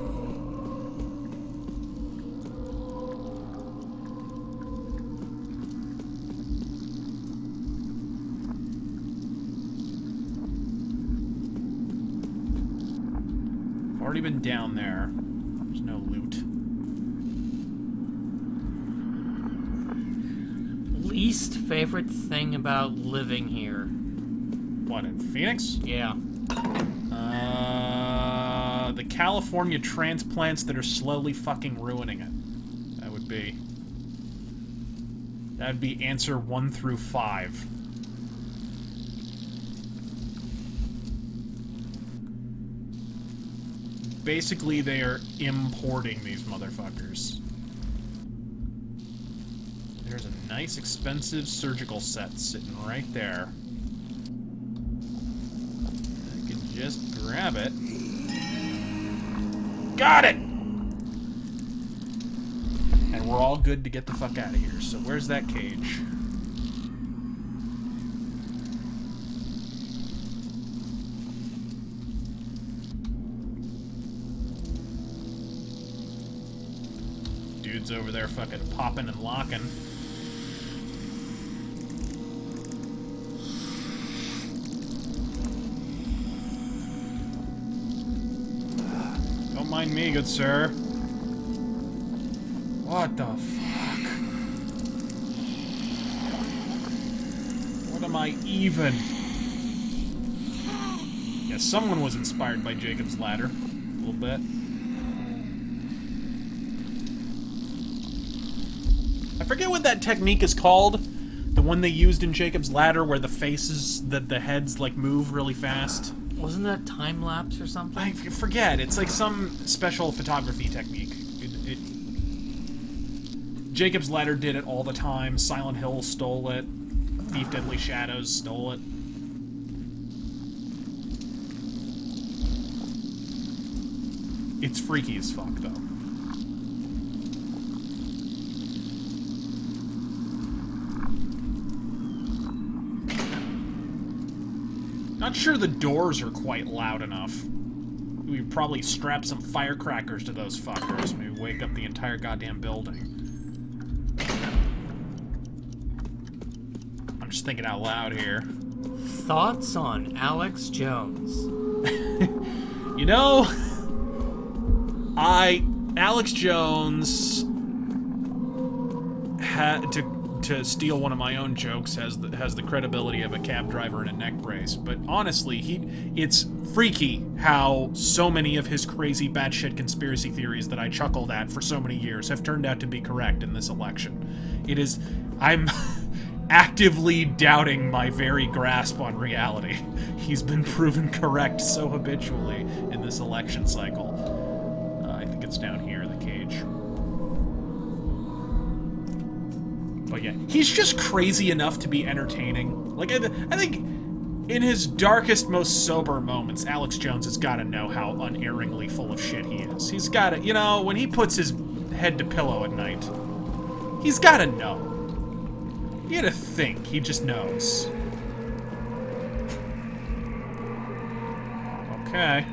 I've already been down there. There's no loot. Least favorite thing about living here? What, in Phoenix? Yeah. The California transplants that are slowly fucking ruining it. That'd be answer 1 through 5. Basically, they are importing these motherfuckers. There's a nice, expensive surgical set sitting right there. I can just grab it. Got it! And we're all good to get the fuck out of here. So where's that cage? Dude's over there fucking popping and locking. Don't mind me, good sir. What the fuck? What am I even? Yeah, someone was inspired by Jacob's Ladder. A little bit. I forget what that technique is called. The one they used in Jacob's Ladder where the faces, the heads, like, move really fast. Wasn't that time-lapse or something? I forget. It's like some special photography technique. Jacob's Ladder did it all the time. Silent Hill stole it. Thief Deadly Shadows stole it. It's freaky as fuck, though. Not sure the doors are quite loud enough. We probably strap some firecrackers to those fuckers. Maybe wake up the entire goddamn building. I'm just thinking out loud here. Thoughts on Alex Jones? You know, Alex Jones had to steal one of my own jokes has the credibility of a cab driver in a neck brace, but honestly, it's freaky how so many of his crazy batshit conspiracy theories that I chuckled at for so many years have turned out to be correct in this election. I'm actively doubting my very grasp on reality. He's been proven correct so habitually in this election cycle. I think it's down here, the cage. But yeah, he's just crazy enough to be entertaining. Like, I think in his darkest, most sober moments, Alex Jones has got to know how unerringly full of shit he is. He's got to, you know, when he puts his head to pillow at night, he's got to know. You gotta think, he just knows. Okay.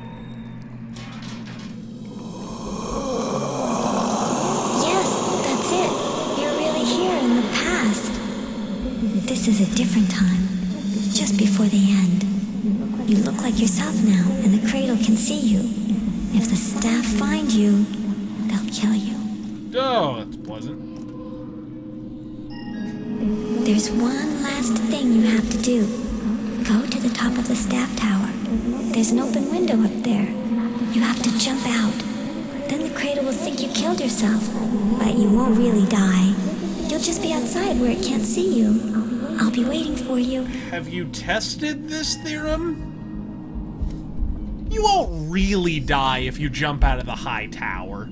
Yes, that's it. You're really here in the past. This is a different time. Just before the end. You look like yourself now, and the cradle can see you. If the staff find you, they'll kill you. Oh, that's pleasant. There's one last thing you have to do. Go to the top of the staff tower. There's an open window up there. You have to jump out. Then the cradle will think you killed yourself. But you won't really die. You'll just be outside where it can't see you. I'll be waiting for you. Have you tested this theorem? You won't really die if you jump out of the high tower.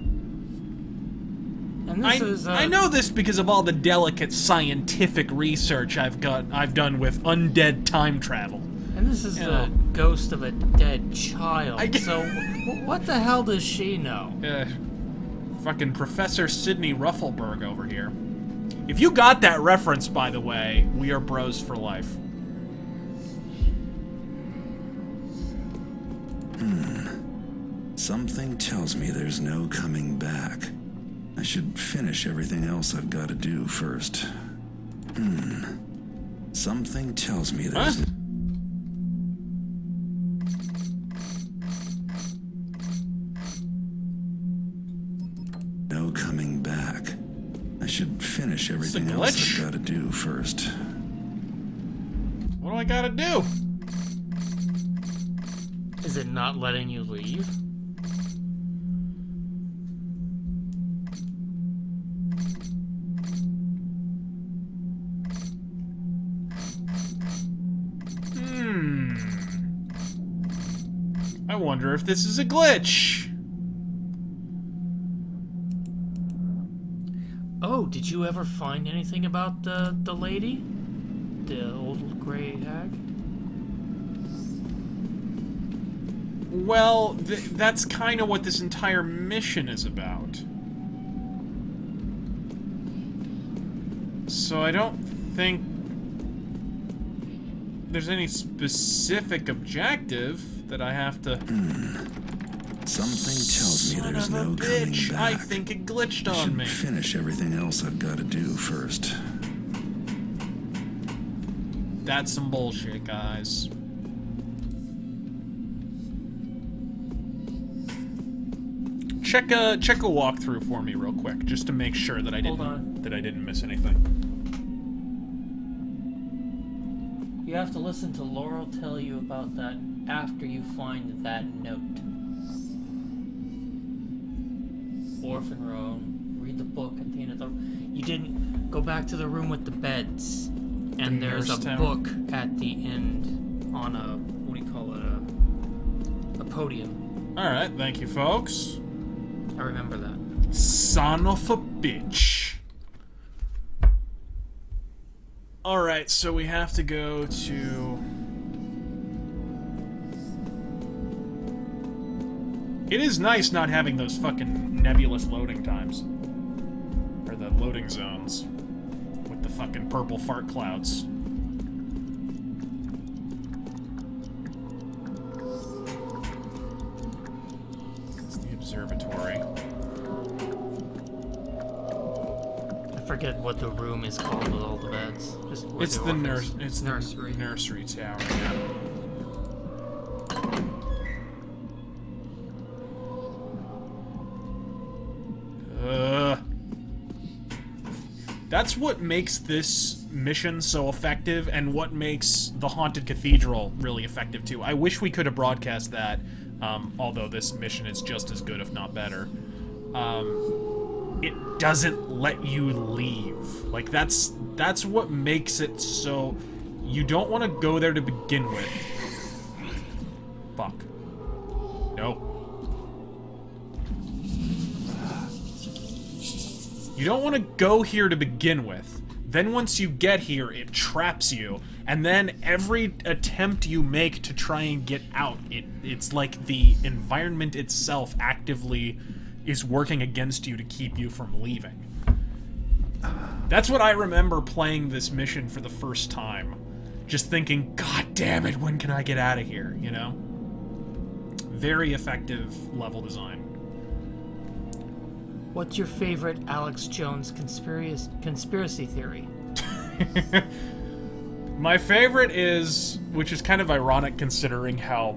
I know this because of all the delicate scientific research I've done with undead time travel. And this is the ghost of a dead child, so what the hell does she know? Fucking Professor Sidney Ruffleberg over here. If you got that reference, by the way, we are bros for life. Something tells me there's no coming back. I should finish everything else I've got to do first. Something tells me there's... Huh? No coming back. I should finish everything else I've got to do first. What do I gotta do? Is it not letting you leave? I wonder if this is a glitch. Oh, did you ever find anything about the lady? The old gray hag? Well, that's kind of what this entire mission is about. So I don't think there's any specific objective that I have to... Something tells me there's no coming back. I think it glitched on me. Finish everything else I've got to do first. That's some bullshit, guys. Check a walkthrough for me real quick, just to make sure that I didn't miss anything. You have to listen to Laurel tell you about that after you find that note. Orphan Room. Read the book at the end of the... You didn't go back to the room with the beds. And there's a book at the end on a... What do you call it? A podium. Alright, thank you, folks. I remember that. Son of a bitch. Alright, so we have to go to... It is nice not having those fucking nebulous loading times. Or the loading zones. With the fucking purple fart clouds. It's the observatory. I forget what the room is called with all the beds. Just It's the orphans. it's nursery. The nursery tower, yeah. That's what makes this mission so effective, and what makes the Haunted Cathedral really effective, too. I wish we could have broadcast that, although this mission is just as good, if not better. It doesn't let you leave. Like, that's what makes it so... You don't want to go there to begin with. Fuck. No. You don't want to go here to begin with. Then once you get here, it traps you. And then every attempt you make to try and get out, it's like the environment itself actively is working against you to keep you from leaving. That's what I remember playing this mission for the first time. Just thinking, God damn it, when can I get out of here, you know? Very effective level design. What's your favorite Alex Jones conspiracy theory? My favorite is, which is kind of ironic considering how,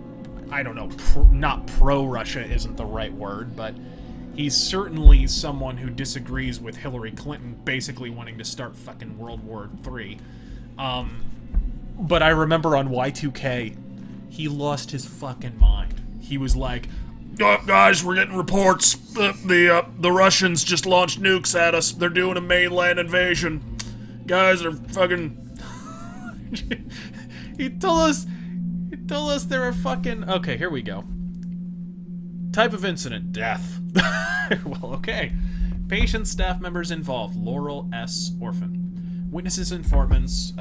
I don't know, not pro-Russia isn't the right word, but he's certainly someone who disagrees with Hillary Clinton basically wanting to start fucking World War III. But I remember on Y2K, he lost his fucking mind. He was like, guys, we're getting reports that the Russians just launched nukes at us. They're doing a mainland invasion. Guys are fucking... He told us they were fucking... Okay, here we go. Type of incident, death. Well, okay. Patient, staff members involved, Laurel S. Orphan. Witnesses, informants,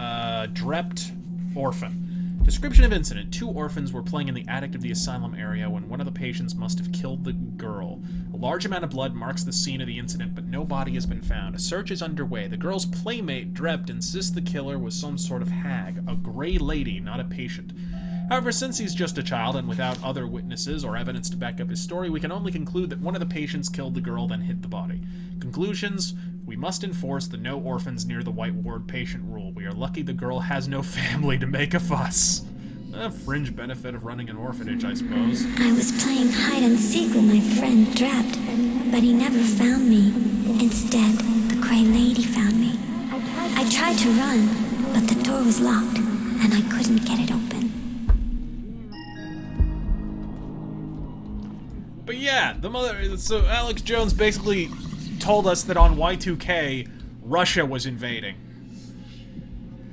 Drept, Orphan. Description of incident. 2 orphans were playing in the attic of the asylum area when one of the patients must have killed the girl. A large amount of blood marks the scene of the incident, but no body has been found. A search is underway. The girl's playmate, Drept, insists the killer was some sort of hag, a gray lady, not a patient. However, since he's just a child and without other witnesses or evidence to back up his story, we can only conclude that one of the patients killed the girl, then hid the body. Conclusions: we must enforce the no orphans near the White Ward patient rule. We are lucky the girl has no family to make a fuss. A fringe benefit of running an orphanage, I suppose. I was playing hide and seek with my friend Drept, but he never found me. Instead, the gray lady found me. I tried to run, but the door was locked, and I couldn't get it open. But yeah, so Alex Jones basically told us that on Y2K, Russia was invading.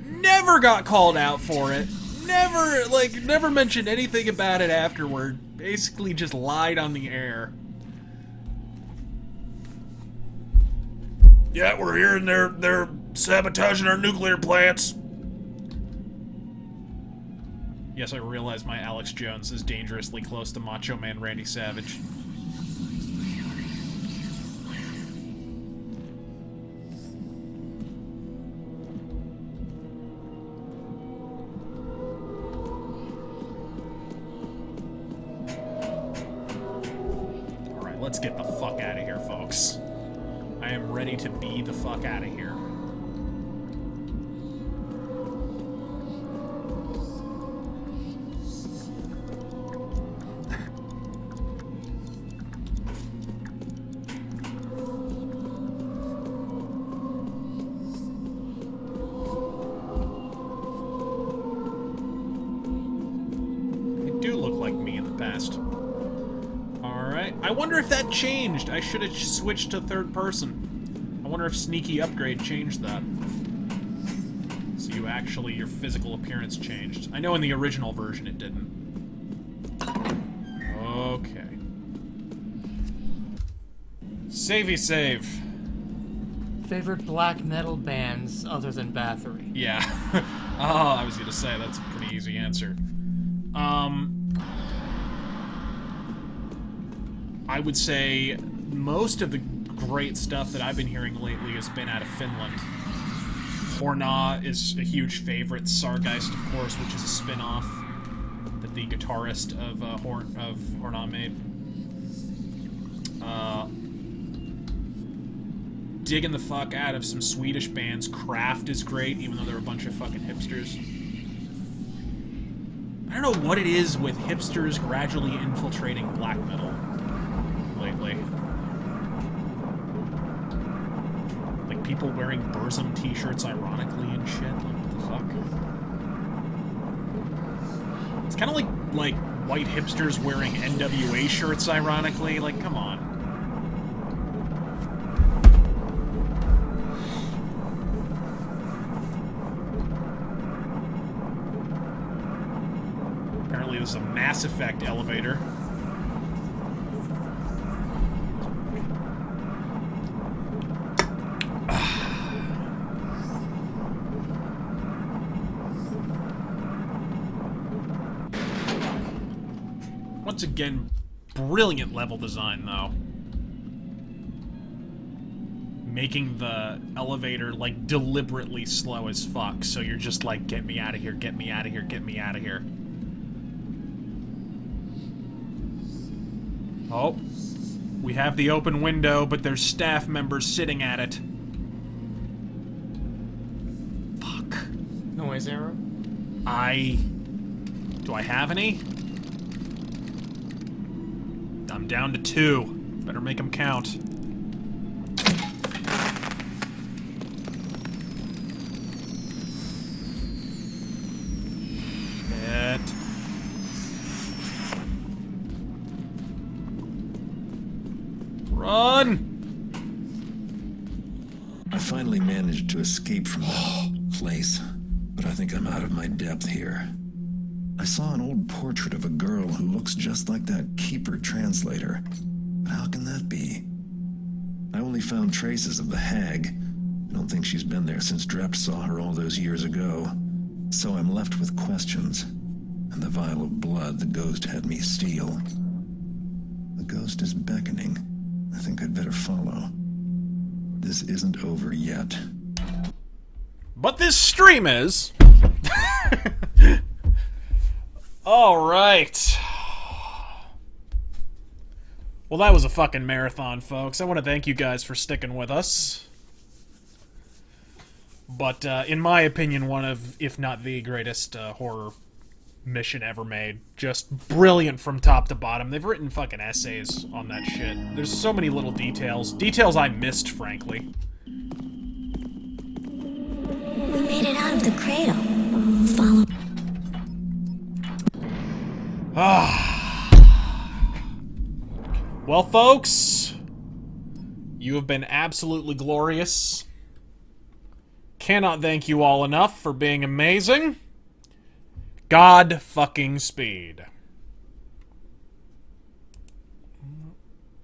Never got called out for it. Never mentioned anything about it afterward. Basically just lied on the air. Yeah, we're hearing they're sabotaging our nuclear plants. Yes, I realize my Alex Jones is dangerously close to Macho Man Randy Savage. Alright, let's get the fuck out of here, folks. I am ready to be the fuck out of here. I wonder if that changed. I should have switched to third person. I wonder if Sneaky Upgrade changed that. So your physical appearance changed. I know in the original version it didn't. Okay. Savey save. Favorite black metal bands other than Bathory? Yeah. Oh, I was gonna say, that's a pretty easy answer. I would say most of the great stuff that I've been hearing lately has been out of Finland. Horna is a huge favorite. Sargeist, of course, which is a spin-off that the guitarist of Horna made. Digging the fuck out of some Swedish bands. Kraft is great, even though they're a bunch of fucking hipsters. I don't know what it is with hipsters gradually infiltrating black metal lately. Like people wearing Burzum t-shirts ironically and shit. Like, what the fuck? It's kind of like white hipsters wearing NWA shirts ironically. Like, come on. Apparently this is a Mass Effect elevator. Once again, brilliant level design, though. Making the elevator, like, deliberately slow as fuck, so you're just like, get me out of here, get me out of here, get me out of here. Oh. We have the open window, but there's staff members sitting at it. Fuck. Noise arrow? Do I have any? I'm down to 2. Better make them count. Shit. Run! I finally managed to escape from that place, but I think I'm out of my depth here. I saw an old portrait of a girl who looks just like that Keeper translator. But how can that be? I only found traces of the hag. I don't think she's been there since Drept saw her all those years ago. So I'm left with questions, and the vial of blood the ghost had me steal. The ghost is beckoning. I think I'd better follow. This isn't over yet. But this stream is. Alright. Well, that was a fucking marathon, folks. I want to thank you guys for sticking with us. But, in my opinion, one of, if not the greatest horror mission ever made. Just brilliant from top to bottom. They've written fucking essays on that shit. There's so many little details. Details I missed, frankly. We made it out of the cradle. Follow. Well, folks, you have been absolutely glorious. Cannot thank you all enough for being amazing. God fucking speed.